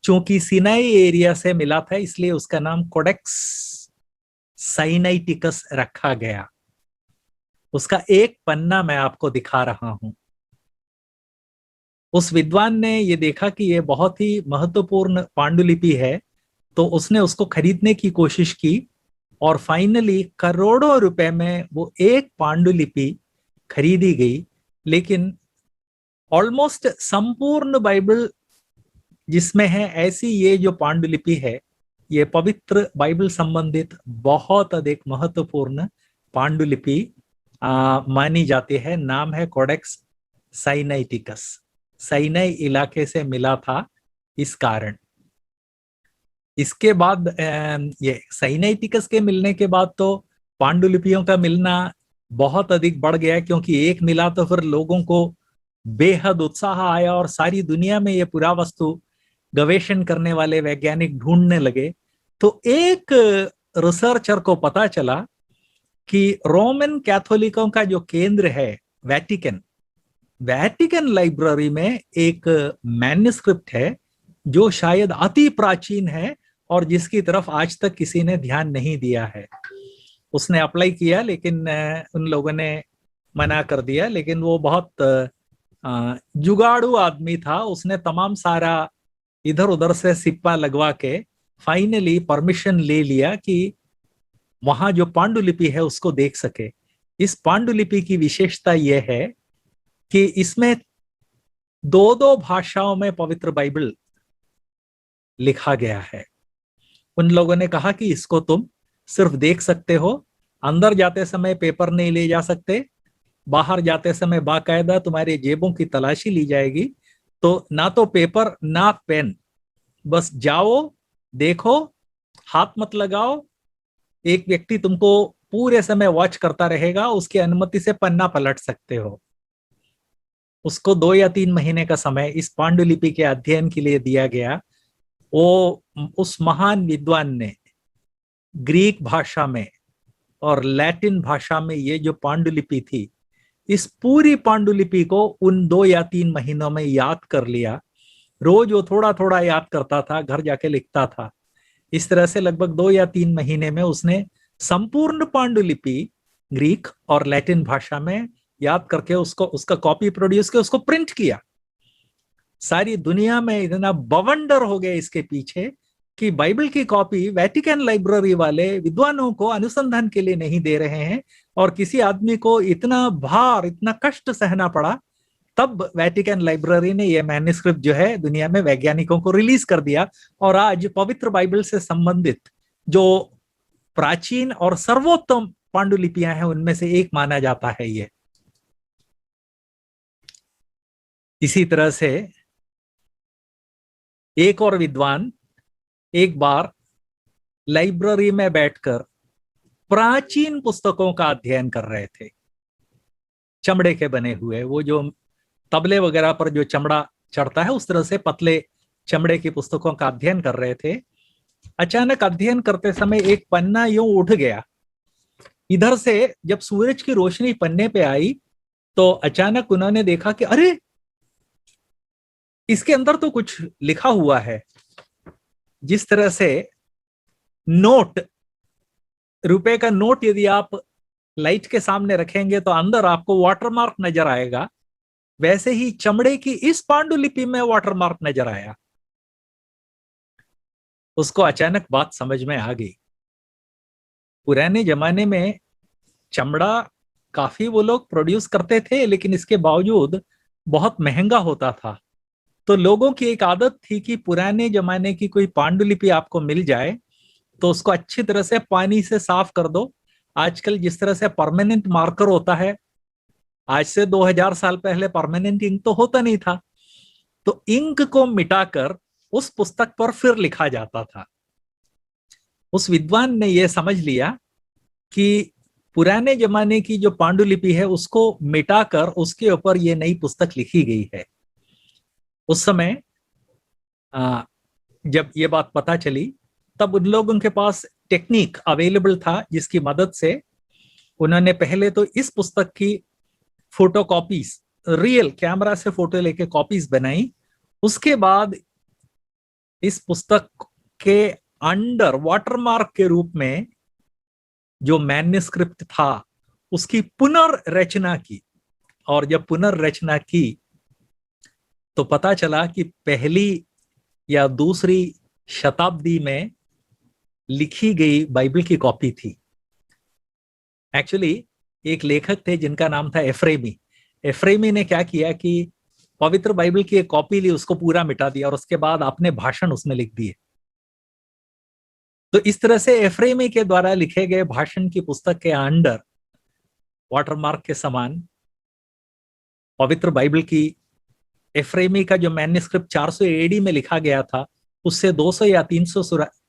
चूंकि सिनाई एरिया से मिला था इसलिए उसका नाम कोडेक्स साइनाइटिकस रखा गया। उसका एक पन्ना मैं आपको दिखा रहा हूं। उस विद्वान ने ये देखा कि ये बहुत ही महत्वपूर्ण पांडुलिपि है तो उसने उसको खरीदने की कोशिश की और फाइनली करोड़ों रुपए में वो एक पांडुलिपि खरीदी गई। लेकिन ऑलमोस्ट संपूर्ण बाइबल जिसमें है ऐसी ये जो पांडुलिपि है ये पवित्र बाइबल संबंधित बहुत अधिक महत्वपूर्ण पांडुलिपि मानी जाती है। नाम है कोडेक्स साइनाइटिकस। साइनाई इलाके से मिला था इस कारण। इसके बाद ये साइनाइटिकस के मिलने के बाद तो पांडुलिपियों का मिलना बहुत अधिक बढ़ गया क्योंकि एक मिला तो फिर लोगों को बेहद उत्साह आया और सारी दुनिया में ये पुरावस्तु गवेषण करने वाले वैज्ञानिक ढूंढने लगे। तो एक रिसर्चर को पता चला कि रोमन कैथोलिकों का जो केंद्र है वैटिकन लाइब्रेरी में एक मैन्युस्क्रिप्ट है जो शायद अति प्राचीन है और जिसकी तरफ आज तक किसी ने ध्यान नहीं दिया है। उसने अप्लाई किया लेकिन उन लोगों ने मना कर दिया। लेकिन वो बहुत जुगाड़ू आदमी था। उसने तमाम सारा इधर उधर से सिप्पा लगवा के फाइनली परमिशन ले लिया कि वहां जो पांडुलिपि है उसको देख सके। इस पांडुलिपि की विशेषता यह है कि इसमें दो दो भाषाओं में पवित्र बाइबल लिखा गया है। उन लोगों ने कहा कि इसको तुम सिर्फ देख सकते हो, अंदर जाते समय पेपर नहीं ले जा सकते, बाहर जाते समय बाकायदा तुम्हारे जेबों की तलाशी ली जाएगी। तो ना तो पेपर ना पेन, बस जाओ देखो, हाथ मत लगाओ। एक व्यक्ति तुमको पूरे समय वॉच करता रहेगा, उसकी अनुमति से पन्ना पलट सकते हो। उसको 2 या 3 महीने का समय इस पांडुलिपि के अध्ययन के लिए दिया गया। वो उस महान विद्वान ने ग्रीक भाषा में और लैटिन भाषा में ये जो पांडुलिपि थी, इस पूरी पांडुलिपि को उन 2 या 3 महीनों में याद कर लिया। रोज वो थोड़ा थोड़ा याद करता था, घर जाके लिखता था। इस तरह से लगभग 2 या 3 महीने में उसने संपूर्ण पांडुलिपि ग्रीक और लैटिन भाषा में याद करके उसका कॉपी प्रोड्यूस किया, उसको प्रिंट किया। सारी दुनिया में इतना बवंडर हो गया इसके पीछे कि बाइबल की कॉपी वेटिकन लाइब्रेरी वाले विद्वानों को अनुसंधान के लिए नहीं दे रहे हैं और किसी आदमी को इतना भार, इतना कष्ट सहना पड़ा। तब वेटिकन लाइब्रेरी ने यह मैन्युस्क्रिप्ट जो है दुनिया में वैज्ञानिकों को रिलीज कर दिया और आज पवित्र बाइबल से संबंधित जो प्राचीन और सर्वोत्तम पांडुलिपियां हैं उनमें से एक माना जाता है ये। इसी तरह से एक और विद्वान एक बार लाइब्रेरी में बैठकर प्राचीन पुस्तकों का अध्ययन कर रहे थे, चमड़े के बने हुए, वो जो तबले वगैरह पर जो चमड़ा चढ़ता है उस तरह से पतले चमड़े की पुस्तकों का अध्ययन कर रहे थे। अचानक अध्ययन करते समय एक पन्ना यूं उठ गया। इधर से जब सूरज की रोशनी पन्ने पे आई तो अचानक उन्होंने देखा कि अरे, इसके अंदर तो कुछ लिखा हुआ है। जिस तरह से नोट, रुपए का नोट यदि आप लाइट के सामने रखेंगे तो अंदर आपको वाटरमार्क नजर आएगा, वैसे ही चमड़े की इस पांडुलिपि में वाटरमार्क नजर आया। उसको अचानक बात समझ में आ गई। पुराने जमाने में चमड़ा काफी वो लोग प्रोड्यूस करते थे, लेकिन इसके बावजूद बहुत महंगा होता था। तो लोगों की एक आदत थी कि पुराने जमाने की कोई पांडुलिपि आपको मिल जाए तो उसको अच्छी तरह से पानी से साफ कर दो। आजकल जिस तरह से परमानेंट मार्कर होता है, आज से 2000 साल पहले परमानेंट इंक तो होता नहीं था, तो इंक को मिटाकर उस पुस्तक पर फिर लिखा जाता था। उस विद्वान ने यह समझ लिया कि पुराने जमाने की जो पांडुलिपि है उसको मिटाकर उसके ऊपर यह नई पुस्तक लिखी गई है। उस समय जब ये बात पता चली तब उन लोगों के पास टेक्निक अवेलेबल था जिसकी मदद से उन्होंने पहले तो इस पुस्तक की फोटो कॉपीज, रियल कैमरा से फोटो लेके कॉपीज बनाई। उसके बाद इस पुस्तक के अंडर वाटरमार्क के रूप में जो मैन्युस्क्रिप्ट था उसकी पुनर्रचना की। और जब पुनर्रचना की तो पता चला कि पहली या दूसरी शताब्दी में लिखी गई बाइबल की कॉपी थी। एक्चुअली एक लेखक थे जिनका नाम था एफ्रेमी। एफ्रेमी ने क्या किया कि पवित्र बाइबल की एक कॉपी ली, उसको पूरा मिटा दिया और उसके बाद अपने भाषण उसमें लिख दिए। तो इस तरह से एफ्रेमी के द्वारा लिखे गए भाषण की पुस्तक के अंडर वाटरमार्क के समान पवित्र बाइबल की एफ्रेमी का जो मैन्युस्क्रिप्ट 400 एडी में लिखा गया था, उससे 200 या 300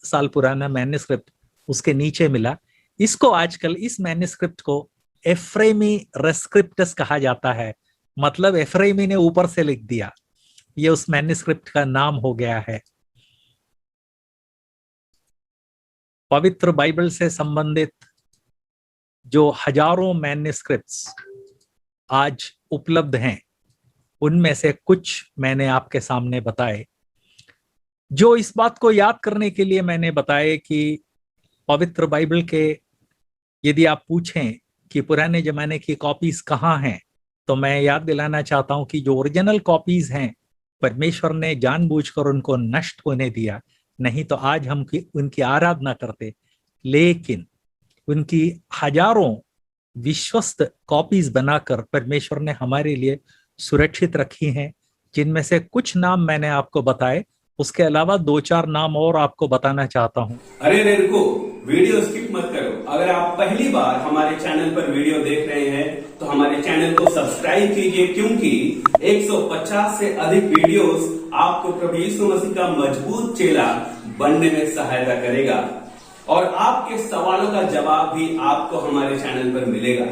साल पुराना मैन्युस्क्रिप्ट उसके नीचे मिला। इसको आजकल इस मैन्युस्क्रिप्ट को एफ्रेमी रेस्क्रिप्टस कहा जाता है। मतलब एफ्रेमी ने ऊपर से लिख दिया, ये उस मैन्युस्क्रिप्ट का नाम हो गया है। पवित्र बाइबल से संबंधित जो हजारों मैन्युस्क्रिप्ट्स आज उपलब्ध हैं, उनमें से कुछ मैंने आपके सामने बताए, जो इस बात को याद करने के लिए मैंने बताए कि पवित्र बाइबल के यदि आप पूछें कि पुराने जमाने की कॉपीज कहाँ हैं, तो मैं याद दिलाना चाहता हूं कि जो ओरिजिनल कॉपीज हैं परमेश्वर ने जानबूझकर उनको नष्ट होने दिया, नहीं तो आज हम उनकी आराधना करते। लेकिन उनकी हजारों विश्वस्त कॉपीज बनाकर परमेश्वर ने हमारे लिए सुरक्षित रखी हैं, जिनमें से कुछ नाम मैंने आपको बताए। उसके अलावा 2-4 नाम और आपको बताना चाहता हूं। अरे रेनको, वीडियो स्किप मत करो। अगर आप पहली बार हमारे चैनल पर वीडियो देख रहे हैं तो हमारे चैनल को सब्सक्राइब कीजिए, क्योंकि 150 से अधिक वीडियोस आपको प्रभु यीशु मसीह का मजबूत चेला बनने में सहायता करेगा और आपके सवालों का जवाब भी आपको हमारे चैनल पर मिलेगा।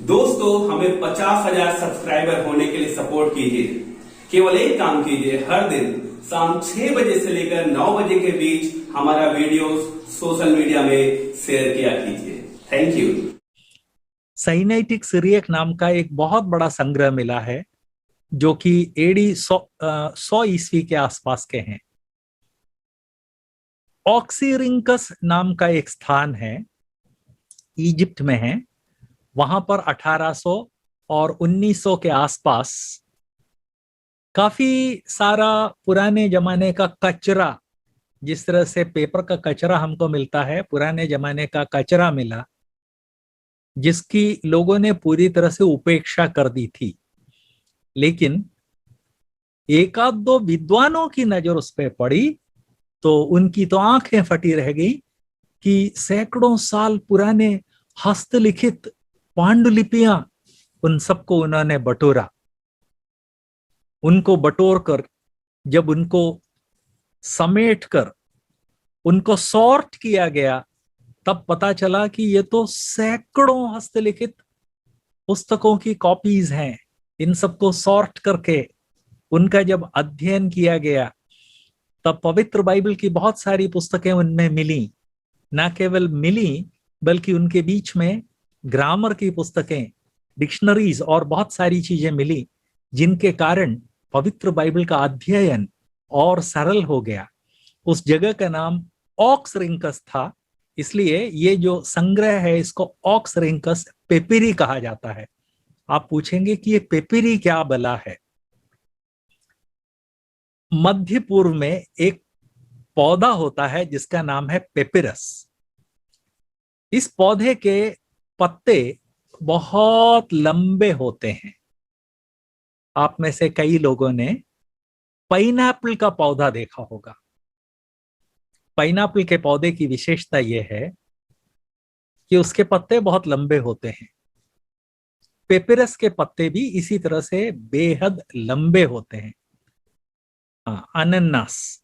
दोस्तों, हमें 50,000 सब्सक्राइबर होने के लिए सपोर्ट कीजिए। केवल एक काम कीजिए, हर दिन शाम 6 बजे से लेकर 9 बजे के बीच हमारा वीडियो सोशल मीडिया में शेयर किया कीजिए। Thank you. साइनेटिक सिरियक नाम का एक बहुत बड़ा संग्रह मिला है, जो कि एडी 100 ईस्वी के आसपास के हैं। ऑक्सीरिंकस नाम का एक स्थान है, इजिप्ट में है। वहां पर 1800 और 1900 के आसपास काफी सारा पुराने जमाने का कचरा, जिस तरह से पेपर का कचरा हमको मिलता है, पुराने जमाने का कचरा मिला, जिसकी लोगों ने पूरी तरह से उपेक्षा कर दी थी। लेकिन एक आध दो विद्वानों की नजर उस पर पड़ी तो उनकी तो आंखें फटी रह गई कि सैकड़ों साल पुराने हस्तलिखित पांडुलिपियां, उन सबको उन्होंने बटोरा। उनको बटोर कर जब उनको समेट कर उनको सॉर्ट किया गया, तब पता चला कि ये तो सैकड़ों हस्तलिखित पुस्तकों की कॉपीज हैं। इन सबको सॉर्ट करके उनका जब अध्ययन किया गया, तब पवित्र बाइबल की बहुत सारी पुस्तकें उनमें मिली। न केवल मिली, बल्कि उनके बीच में ग्रामर की पुस्तकें, डिक्शनरीज और बहुत सारी चीजें मिली, जिनके कारण पवित्र बाइबल का अध्ययन और सरल हो गया। उस जगह का नाम ऑक्सरिंकस था, इसलिए ये जो संग्रह है इसको ऑक्सरिंकस पेपिरी कहा जाता है। आप पूछेंगे कि ये पेपिरी क्या बला है। मध्य पूर्व में एक पौधा होता है जिसका नाम है पेपिरस। इस पौधे के पत्ते बहुत लंबे होते हैं। आप में से कई लोगों ने पाइनएप्पल का पौधा देखा होगा। पाइनएप्पल के पौधे की विशेषता यह है कि उसके पत्ते बहुत लंबे होते हैं। पेपिरस के पत्ते भी इसी तरह से बेहद लंबे होते हैं। हाँ, अनन्नास,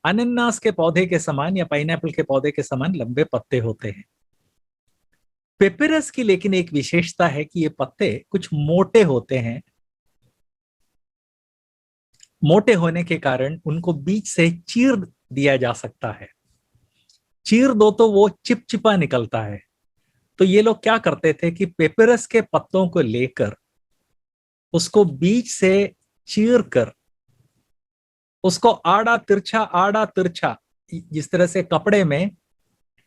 अनन्नास के पौधे के समान या पाइनएप्पल के पौधे के समान लंबे पत्ते होते हैं। पेपिरस की लेकिन एक विशेषता है कि ये पत्ते कुछ मोटे होते हैं। मोटे होने के कारण उनको बीच से चीर दिया जा सकता है। चीर दो तो वो चिपचिपा निकलता है। तो ये लोग क्या करते थे कि पेपिरस के पत्तों को लेकर उसको बीच से चीर कर उसको आड़ा तिरछा, जिस तरह से कपड़े में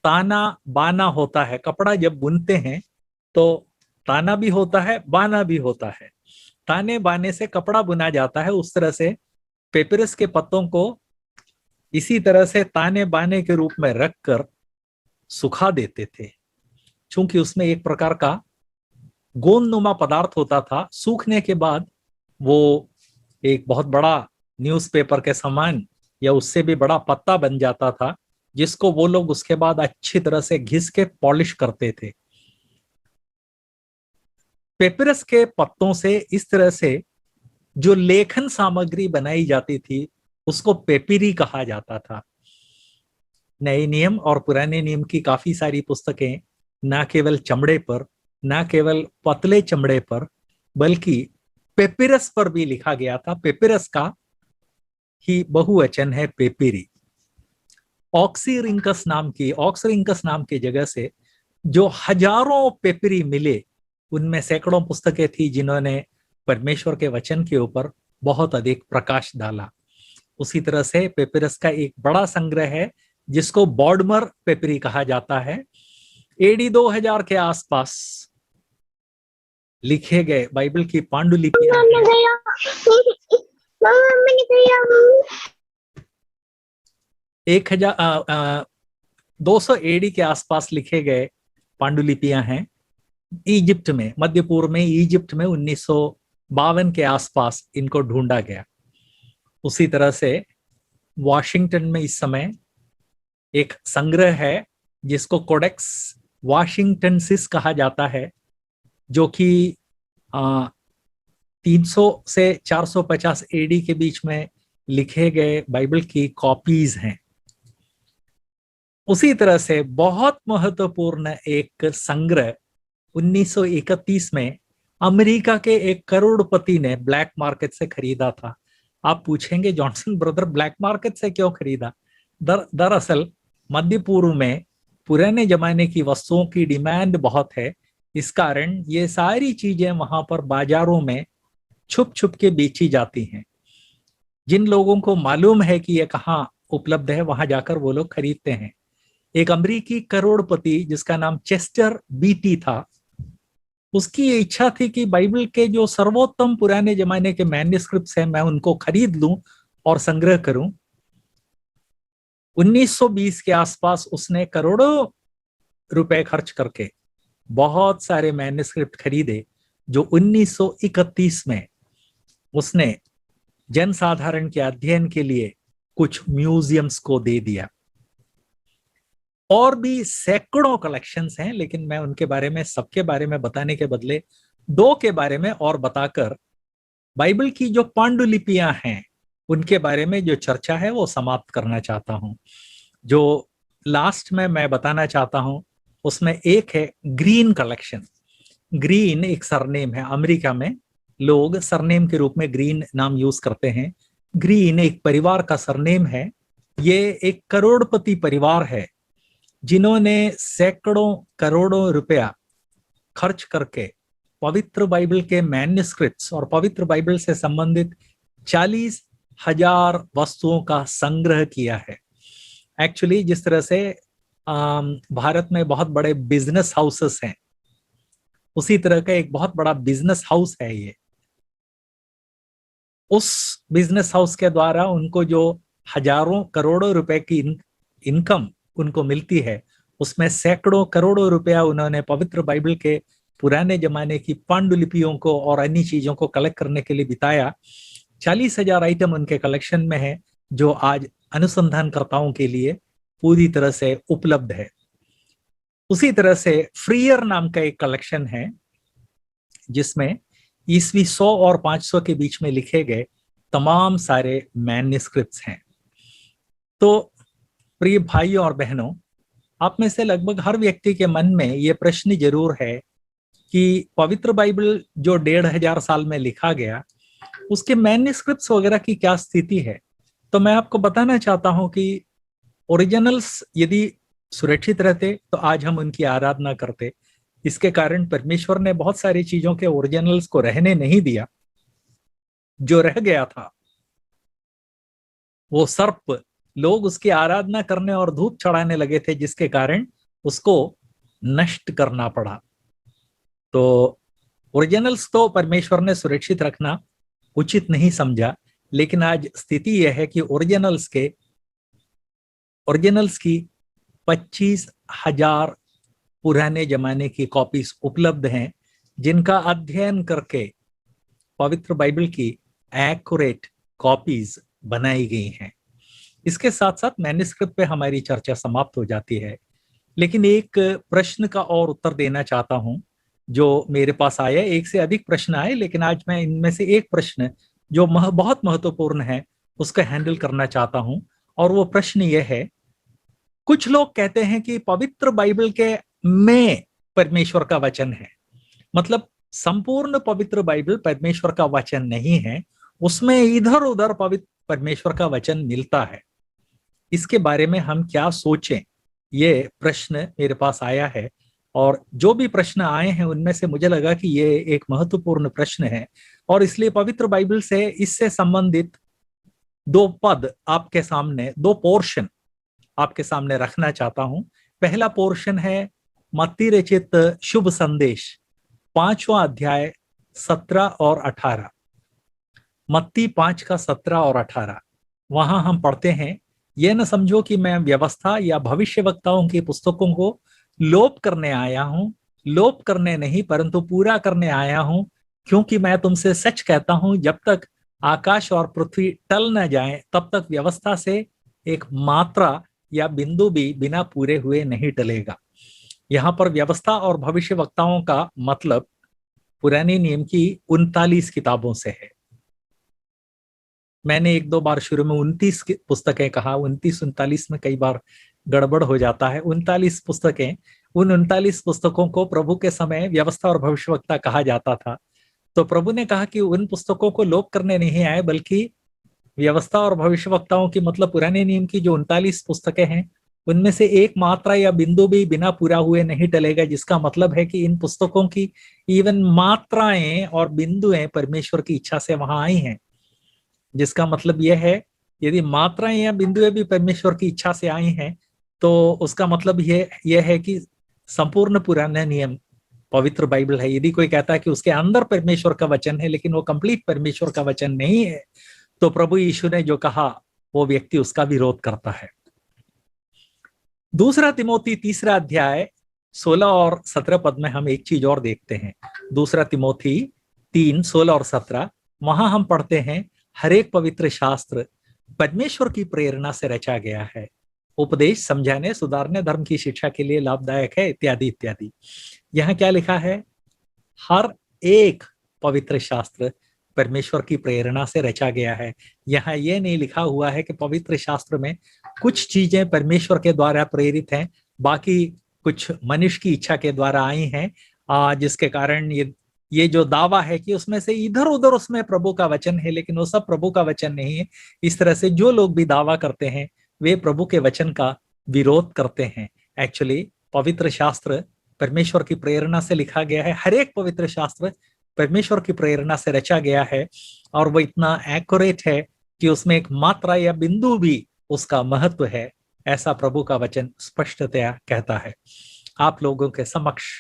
ताना बाना होता है, कपड़ा जब बुनते हैं तो ताना भी होता है, बाना भी होता है। ताने बाने से कपड़ा बुना जाता है, उस तरह से पेपिरस के पत्तों को इसी तरह से ताने बाने के रूप में रखकर सुखा देते थे। चूंकि उसमें एक प्रकार का गोंदनुमा पदार्थ होता था, सूखने के बाद वो एक बहुत बड़ा न्यूज़पेपर के समान या उससे भी बड़ा पत्ता बन जाता था, जिसको वो लोग उसके बाद अच्छी तरह से घिस के पॉलिश करते थे। पेपिरस के पत्तों से इस तरह से जो लेखन सामग्री बनाई जाती थी उसको पेपिरी कहा जाता था। नए नियम और पुराने नियम की काफी सारी पुस्तकें न केवल चमड़े पर, न केवल पतले चमड़े पर, बल्कि पेपिरस पर भी लिखा गया था। पेपिरस का ही बहुवचन है पेपिरी। ऑक्सीरिंकस नाम की जगह से जो हजारों पेपिरी मिले, उनमें सैकड़ों पुस्तकें थी जिन्होंने परमेश्वर के वचन के ऊपर बहुत अधिक प्रकाश डाला। उसी तरह से पेपिरस का एक बड़ा संग्रह है जिसको बॉडमर पेपिरी कहा जाता है। एडी 2000 के आसपास लिखे गए बाइबल की पांडुलिपियां 200 एडी के आसपास लिखे गए पांडुलिपियां हैं। इजिप्ट में, मध्य पूर्व में इजिप्ट में 1952 के आसपास इनको ढूंढा गया। उसी तरह से वॉशिंगटन में इस समय एक संग्रह है जिसको कोडेक्स वाशिंगटनसिस कहा जाता है, जो कि 300 से 450 एडी के बीच में लिखे गए बाइबल की कॉपीज हैं। उसी तरह से बहुत महत्वपूर्ण एक संग्रह 1931 में अमेरिका के एक करोड़पति ने ब्लैक मार्केट से खरीदा था। आप पूछेंगे जॉनसन ब्रदर ब्लैक मार्केट से क्यों खरीदा? दरअसल मध्य पूर्व में पुराने जमाने की वस्तुओं की डिमांड बहुत है, इस कारण ये सारी चीजें वहां पर बाजारों में छुप छुप के बेची जाती हैं। जिन लोगों को मालूम है कि ये कहाँ उपलब्ध है, वहां जाकर वो लोग खरीदते हैं। एक अमेरिकी करोड़पति जिसका नाम चेस्टर बीटी था, उसकी ये इच्छा थी कि बाइबल के जो सर्वोत्तम पुराने जमाने के मैन्युस्क्रिप्ट्स हैं, मैं उनको खरीद लूं और संग्रह करूं। 1920 के आसपास उसने करोड़ों रुपए खर्च करके बहुत सारे मैन्युस्क्रिप्ट खरीदे, जो 1931 में उसने जनसाधारण के अध्ययन के लिए कुछ म्यूजियम्स को दे दिया। और भी सैकड़ों कलेक्शंस हैं, लेकिन मैं उनके बारे में, सबके बारे में बताने के बदले 2 के बारे में और बताकर बाइबल की जो पांडुलिपियां हैं उनके बारे में जो चर्चा है वो समाप्त करना चाहता हूं। जो लास्ट में मैं बताना चाहता हूं उसमें एक है ग्रीन कलेक्शन। ग्रीन एक सरनेम है, अमेरिका में लोग सरनेम के रूप में ग्रीन नाम यूज करते हैं। ग्रीन एक परिवार का सरनेम है। ये एक करोड़पति परिवार है जिन्होंने सैकड़ों करोड़ों रुपया खर्च करके पवित्र बाइबल के मैन्युस्क्रिप्ट्स और पवित्र बाइबल से संबंधित 40,000 वस्तुओं का संग्रह किया है। एक्चुअली जिस तरह से भारत में बहुत बड़े बिजनेस हाउसेस हैं, उसी तरह का एक बहुत बड़ा बिजनेस हाउस है ये। उस बिजनेस हाउस के द्वारा उनको जो हजारों करोड़ों रुपए की इनकम उनको मिलती है, उसमें सैकड़ों करोड़ों रुपया उन्होंने पवित्र बाइबल के पुराने जमाने की पांडुलिपियों को और अन्य चीजों को कलेक्ट करने के लिए बिताया। 40,000 आइटम उनके कलेक्शन में है, जो आज अनुसंधानकर्ताओं के लिए पूरी तरह से उपलब्ध है। उसी तरह से फ्रीयर नाम का एक कलेक्शन है, जिसमें ईस्वी 100 और 500 के बीच में लिखे गए तमाम सारे मैन्युस्क्रिप्ट्स हैं। तो प्रिय भाइयों और बहनों, आप में से लगभग हर व्यक्ति के मन में ये प्रश्न जरूर है कि पवित्र बाइबल जो 1500 साल में लिखा गया, उसके मैन्युस्क्रिप्ट्स वगैरह की क्या स्थिति है। तो मैं आपको बताना चाहता हूं कि ओरिजिनल्स यदि सुरक्षित रहते तो आज हम उनकी आराधना करते। इसके कारण परमेश्वर ने बहुत सारी चीजों के ओरिजिनल्स को रहने नहीं दिया। जो रह गया था वो सर्प, लोग उसकी आराधना करने और धूप चढ़ाने लगे थे, जिसके कारण उसको नष्ट करना पड़ा। तो ओरिजिनल्स तो परमेश्वर ने सुरक्षित रखना उचित नहीं समझा, लेकिन आज स्थिति यह है कि ओरिजिनल्स की 25,000 पुराने जमाने की कॉपीज उपलब्ध हैं, जिनका अध्ययन करके पवित्र बाइबल की एक्यूरेट कॉपीज बनाई गई हैं। इसके साथ साथ मैन्युस्क्रिप्ट पे हमारी चर्चा समाप्त हो जाती है, लेकिन एक प्रश्न का और उत्तर देना चाहता हूं जो मेरे पास आया। एक से अधिक प्रश्न आए, लेकिन आज मैं इनमें से एक प्रश्न जो बहुत महत्वपूर्ण है उसका हैंडल करना चाहता हूं। और वो प्रश्न ये है, कुछ लोग कहते हैं कि पवित्र बाइबल के में परमेश्वर का वचन है, मतलब संपूर्ण पवित्र बाइबल परमेश्वर का वचन नहीं है, उसमें इधर उधर पवित्र परमेश्वर का वचन मिलता है। इसके बारे में हम क्या सोचें, ये प्रश्न मेरे पास आया है। और जो भी प्रश्न आए हैं उनमें से मुझे लगा कि ये एक महत्वपूर्ण प्रश्न है, और इसलिए पवित्र बाइबल से इससे संबंधित दो पद आपके सामने, दो पोर्शन आपके सामने रखना चाहता हूं। पहला पोर्शन है मत्ती रचित शुभ संदेश 5वां अध्याय 17 और 18। मत्ती 5 का 17 और 18 वहां हम पढ़ते हैं, यह न समझो कि मैं व्यवस्था या भविष्यवक्ताओं की पुस्तकों को लोप करने आया हूं। लोप करने नहीं परंतु पूरा करने आया हूं, क्योंकि मैं तुमसे सच कहता हूं, जब तक आकाश और पृथ्वी टल न जाए तब तक व्यवस्था से एक मात्रा या बिंदु भी बिना पूरे हुए नहीं टलेगा। यहाँ पर व्यवस्था और भविष्यवक्ताओं का मतलब पुराने नियम की 39 किताबों से है। मैंने एक दो बार शुरू में 29 पुस्तकें कहा, 29-39 में कई बार गड़बड़ हो जाता है। 39 पुस्तकें, उन 39 पुस्तकों को प्रभु के समय व्यवस्था और भविष्यवक्ता कहा जाता था। तो प्रभु ने कहा कि उन पुस्तकों को लोप करने नहीं आए, बल्कि व्यवस्था और भविष्यवक्ताओं की मतलब पुराने नियम की जो 39 पुस्तकें हैं, उनमें से एक मात्रा या बिंदु भी बिना पूरा हुए नहीं टलेगा। जिसका मतलब है कि इन पुस्तकों की इवन मात्राएं और बिंदुएं परमेश्वर की इच्छा से वहां आई हैं। जिसका मतलब यह है, यदि मात्राएं या बिंदुएं भी परमेश्वर की इच्छा से आई हैं, तो उसका मतलब यह है कि संपूर्ण पुराना नियम पवित्र बाइबल है। यदि कोई कहता है कि उसके अंदर परमेश्वर का वचन है लेकिन वो कंप्लीट परमेश्वर का वचन नहीं है, तो प्रभु यीशु ने जो कहा वो व्यक्ति उसका विरोध करता है। दूसरा तिमोथी 3 अध्याय 16 और 17 पद में हम एक चीज और देखते हैं। दूसरा तिमोथी 3, 16 और 17, वहां हम पढ़ते हैं, हर एक पवित्र शास्त्र परमेश्वर की प्रेरणा से रचा गया है, उपदेश, समझाने, सुधारने, धर्म की शिक्षा के लिए लाभदायक है, इत्यादि इत्यादि। यहाँ क्या लिखा है? हर एक पवित्र शास्त्र परमेश्वर की प्रेरणा से रचा गया है। यहाँ यह नहीं लिखा हुआ है कि पवित्र शास्त्र में कुछ चीजें परमेश्वर के द्वारा प्रेरित हैं, बाकी कुछ मनुष्य की इच्छा के द्वारा आई हैं, जिसके कारण ये जो दावा है कि उसमें से इधर उधर उसमें प्रभु का वचन है, लेकिन वो सब प्रभु का वचन नहीं है। इस तरह से जो लोग भी दावा करते हैं वे प्रभु के वचन का विरोध करते हैं। एक्चुअली पवित्र शास्त्र परमेश्वर की प्रेरणा से लिखा गया है। हर एक पवित्र शास्त्र परमेश्वर की प्रेरणा से रचा गया है, और वो इतना एक्यूरेट है कि उसमें एक मात्रा या बिंदु भी उसका महत्व है, ऐसा प्रभु का वचन स्पष्टतया कहता है। आप लोगों के समक्ष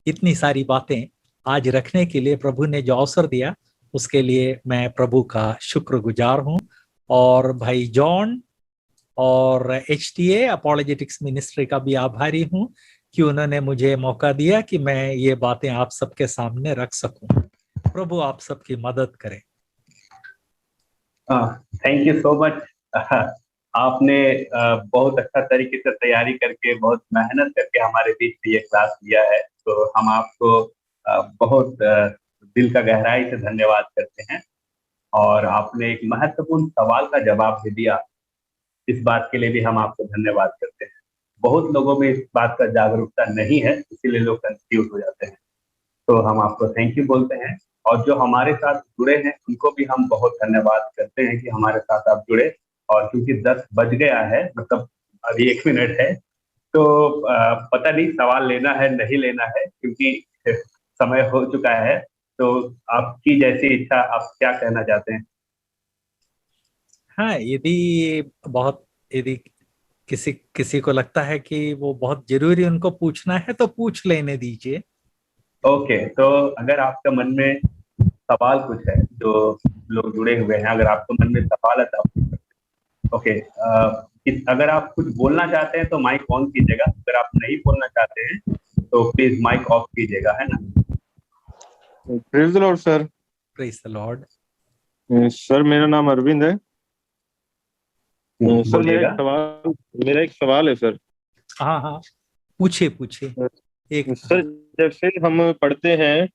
इतनी सारी बातें आज रखने के लिए प्रभु ने जो अवसर दिया उसके लिए मैं प्रभु का शुक्रगुजार हूँ। और भाई जॉन और HTA अपोलोजेटिक्स मिनिस्ट्री का भी आभारी हूँ कि उन्होंने मुझे मौका दिया कि मैं ये बातें आप सबके सामने रख सकूं। प्रभु आप सबकी मदद करें। Thank you so much. आपने बहुत अच्छा तरीके से तैयारी करके, बहुत मेहनत करके हमारे बीच में ये क्लास लिया है, तो हम आपको बहुत दिल का गहराई से धन्यवाद करते हैं। और आपने एक महत्वपूर्ण सवाल का जवाब भी दिया, इस बात के लिए भी हम आपको धन्यवाद करते हैं। बहुत लोगों में इस बात का जागरूकता नहीं है, इसीलिए लोग कंफ्यूज हो जाते हैं। तो हम आपको थैंक यू बोलते हैं, और जो हमारे साथ जुड़े हैं उनको भी हम बहुत धन्यवाद करते हैं कि हमारे साथ आप जुड़े। और क्योंकि 10 बज गया है, मतलब अभी 1 मिनट है, तो पता नहीं सवाल लेना है नहीं लेना है, क्योंकि समय हो चुका है। तो आपकी जैसी इच्छा, आप क्या कहना चाहते हैं? हाँ, यदि किसी किसी को लगता है कि वो बहुत जरूरी उनको पूछना है तो पूछ लेने दीजिए। ओके, तो अगर आपका मन में सवाल कुछ है, जो लोग जुड़े हुए हैं, अगर आपके मन में सवाल है तो आप पूछ सकते हैं। ओके, अगर आप कुछ बोलना चाहते हैं तो माइक ऑन कीजिएगा, अगर आप नहीं बोलना चाहते हैं तो प्लीज माइक ऑफ कीजिएगा, है ना? Praise the Lord sir. Praise the Lord. Sir मेरा नाम अरविंद है। सर बोलिएगा। मेरा एक सवाल है सर। हाँ हाँ, पूछिए। एक सर, जैसे हम पढ़ते हैं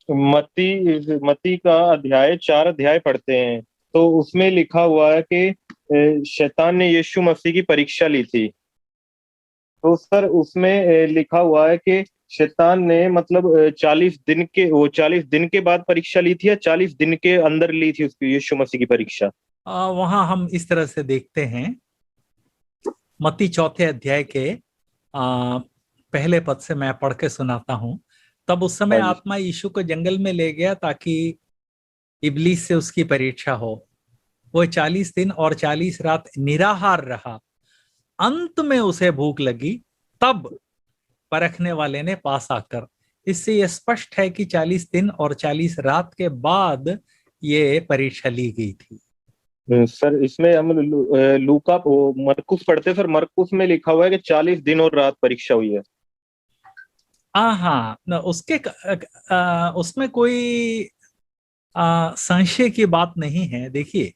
मत्ती का अध्याय 4 अध्याय पढ़ते हैं, तो उसमें लिखा हुआ है कि शैतान ने यीशु मसीह की परीक्षा ली थी। तो सर उसमें लिखा हुआ है कि शैतान ने मतलब 40 दिन के बाद परीक्षा ली थी या 40 दिन के अंदर ली थी उसकी यीशु मसीह की परीक्षा? वहां हम इस तरह से देखते हैं, मत्ती 4 अध्याय के पहले पद से मैं पढ़ के सुनाता हूं। तब उस समय आत्मा यीशु को जंगल में ले गया ताकि इब्लीस से उसकी परीक्षा हो। वो 40 दिन और 40 रात निराहार रहा। अंत में उसे भूख लगी, तब परखने वाले ने पास आकर, इससे यह स्पष्ट है कि 40 दिन और 40 रात के बाद ये परीक्षा ली गई थी। सर इसमें हम लूका मरकुस पढ़ते सर, मरकुस में लिखा हुआ है कि 40 दिन और रात परीक्षा हुई है। हाँ, उसमें कोई संशय की बात नहीं है। देखिए,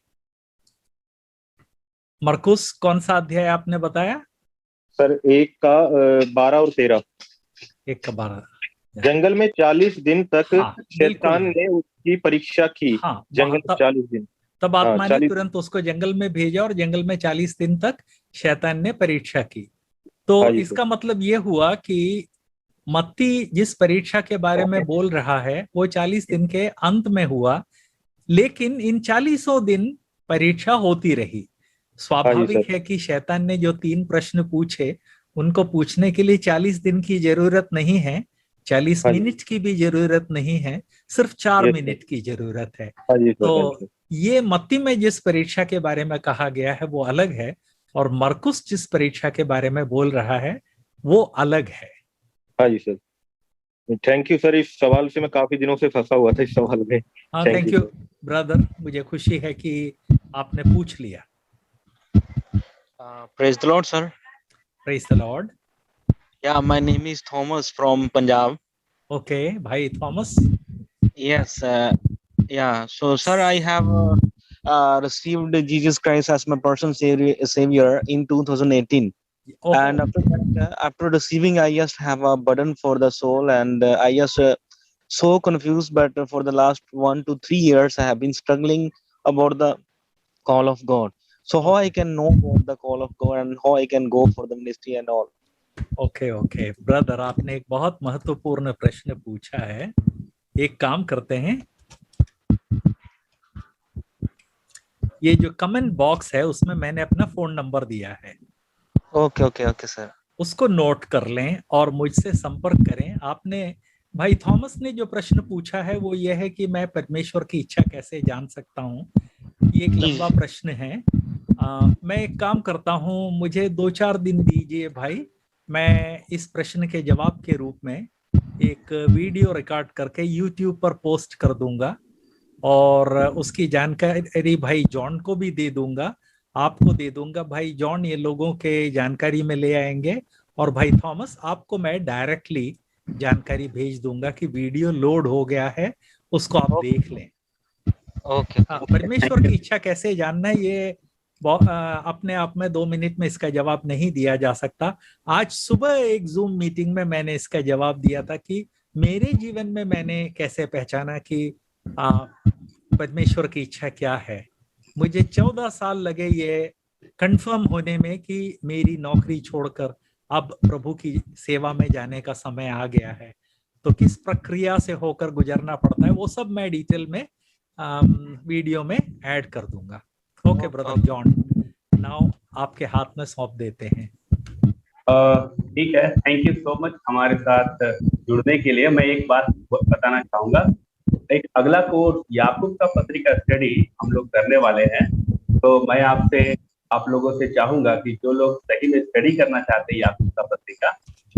मरकुस कौन सा अध्याय आपने बताया? सर 1 का 12 और 13। 1 का 12। जंगल में 40 दिन तक शैतान बिल्कुल ने उसकी परीक्षा की। हाँ, जंगल में 40 दिन। तब आत्मा ने 40 तुरंत उसको जंगल में भेजा और जंगल में 40 दिन तक शैतान ने परीक्षा की। तो हाँ जी इसका मतलब ये हुआ कि मत्ती जिस परीक्षा के बारे में बोल रहा है वो 40 दिन के अंत में हुआ, लेकिन इन 40 दिन परीक्षा होती रही। स्वाभाविक है कि शैतान ने जो 3 प्रश्न पूछे, उनको पूछने के लिए 40 दिन की जरूरत नहीं है, 40 मिनट की भी जरूरत नहीं है, सिर्फ 4 मिनट की जरूरत है। तो ये मत्ती में जिस परीक्षा के बारे में कहा गया है वो अलग है, और मरकुस जिस परीक्षा के बारे में बोल रहा है वो अलग है। हाँ जी सर, थैंक यू सर। इस सवाल से मैं काफी दिनों से फंसा हुआ था इस सवाल में। हाँ, थैंक यू ब्रदर, मुझे खुशी है कि आपने पूछ लिया। Praise the Lord, sir. Praise the Lord. Yeah, my name is Thomas from Punjab. Okay, भाई Thomas. Yes, yeah. So, sir, I have received Jesus Christ as my personal savior in 2018. Okay. And after that, after receiving, I just have a burden for the soul, and I just so confused. But for the last 1 to 3 years, I have been struggling about the call of God. So how I can know about the call of God and how I can go for the ministry and all. Okay brother, आपने एक बहुत महत्वपूर्ण प्रश्न पूछा है। एक काम करते हैं, ये जो कमेंट बॉक्स है उसमें मैंने अपना फोन नंबर दिया है। ओके सर, उसको नोट कर लें और मुझसे संपर्क करें। आपने भाई थॉमस ने जो प्रश्न पूछा है वो ये है कि मैं परमेश्वर की इच्छा कैसे जान सकता हूँ। ये एक लंबा प्रश्न है। मैं एक काम करता हूँ, मुझे 2-4 दिन दीजिए भाई, मैं इस प्रश्न के जवाब के रूप में एक वीडियो रिकॉर्ड करके यूट्यूब पर पोस्ट कर दूंगा और उसकी जानकारी भाई जॉन को भी दे दूंगा, आपको दे दूंगा। भाई जॉन ये लोगों के जानकारी में ले आएंगे और भाई थॉमस आपको मैं डायरेक्टली जानकारी भेज दूंगा कि वीडियो लोड हो गया है, उसको आप देख लें। ओके। परमेश्वर की इच्छा कैसे जानना है ये अपने आप में 2 मिनट में इसका जवाब नहीं दिया जा सकता। आज सुबह एक जूम मीटिंग में मैंने इसका जवाब दिया था कि मेरे जीवन में मैंने कैसे पहचाना कि परमेश्वर की इच्छा क्या है। मुझे 14 साल लगे ये कंफर्म होने में कि मेरी नौकरी छोड़कर अब प्रभु की सेवा में जाने का समय आ गया है। तो किस प्रक्रिया से होकर गुजरना पड़ता है वो सब मैं डिटेल में वीडियो में ऐड कर दूंगा। ओके ब्रदर जॉन, नाउ आपके हाथ में सौंप देते हैं। ठीक है, थैंक यू सो मच हमारे साथ जुड़ने के लिए। मैं एक बात बताना चाहूंगा, एक अगला कोर्स याकूब का पत्री का स्टडी हम लोग करने वाले हैं। तो मैं आपसे आप लोगों से चाहूंगा कि जो लोग सही में स्टडी करना चाहते हैं याकूब का पत्री का,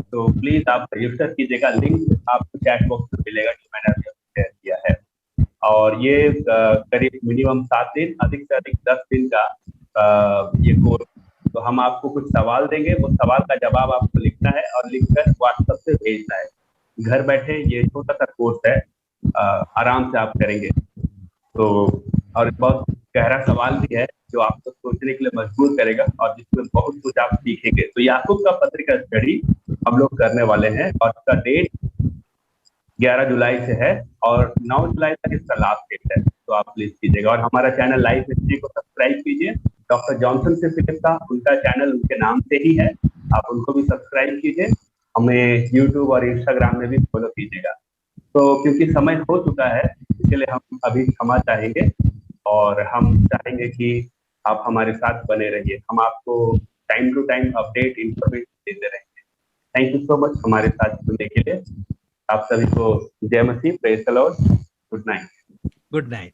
तो प्लीज आप रजिस्टर कीजिएगा। लिंक आपको चैट बॉक्स में मिलेगा जो मैंने अभी शेयर किया है। और ये करीब मिनिमम 7 दिन, अधिक से अधिक 10 दिन का ये कोर्स। तो हम आपको कुछ सवाल देंगे, वो सवाल का जवाब आपको लिखना है और लिखकर व्हाट्सएप से भेजना है। घर बैठे ये छोटा सा कोर्स है, आराम से आप करेंगे। तो और बहुत गहरा सवाल भी है जो आपको सोचने के लिए मजबूर करेगा और जिसमें बहुत कुछ आप सीखेंगे। तो याकूब का पत्र का स्टडी हम लोग करने वाले हैं और इसका डेट 11 जुलाई से है और 9 जुलाई तक इसका लास्ट डेट है। तो आप प्लीज कीजिएगा और हमारा चैनल लाइफ हिस्ट्री को सब्सक्राइब कीजिए। डॉक्टर जॉनसन से फिलिप का उनका चैनल उनके नाम से ही है, आप उनको भी सब्सक्राइब कीजिए। हमें यूट्यूब और इंस्टाग्राम में भी फॉलो कीजिएगा। तो क्योंकि समय हो चुका है इसलिए हम अभी क्षमा चाहेंगे और हम चाहेंगे कि आप हमारे साथ बने रहिए। हम आपको time to time update information देते रहेंगे। थैंक यू सो मच हमारे साथ जुड़ने के लिए। आप सभी को जय मसीह, praise the lord, good night. Good night.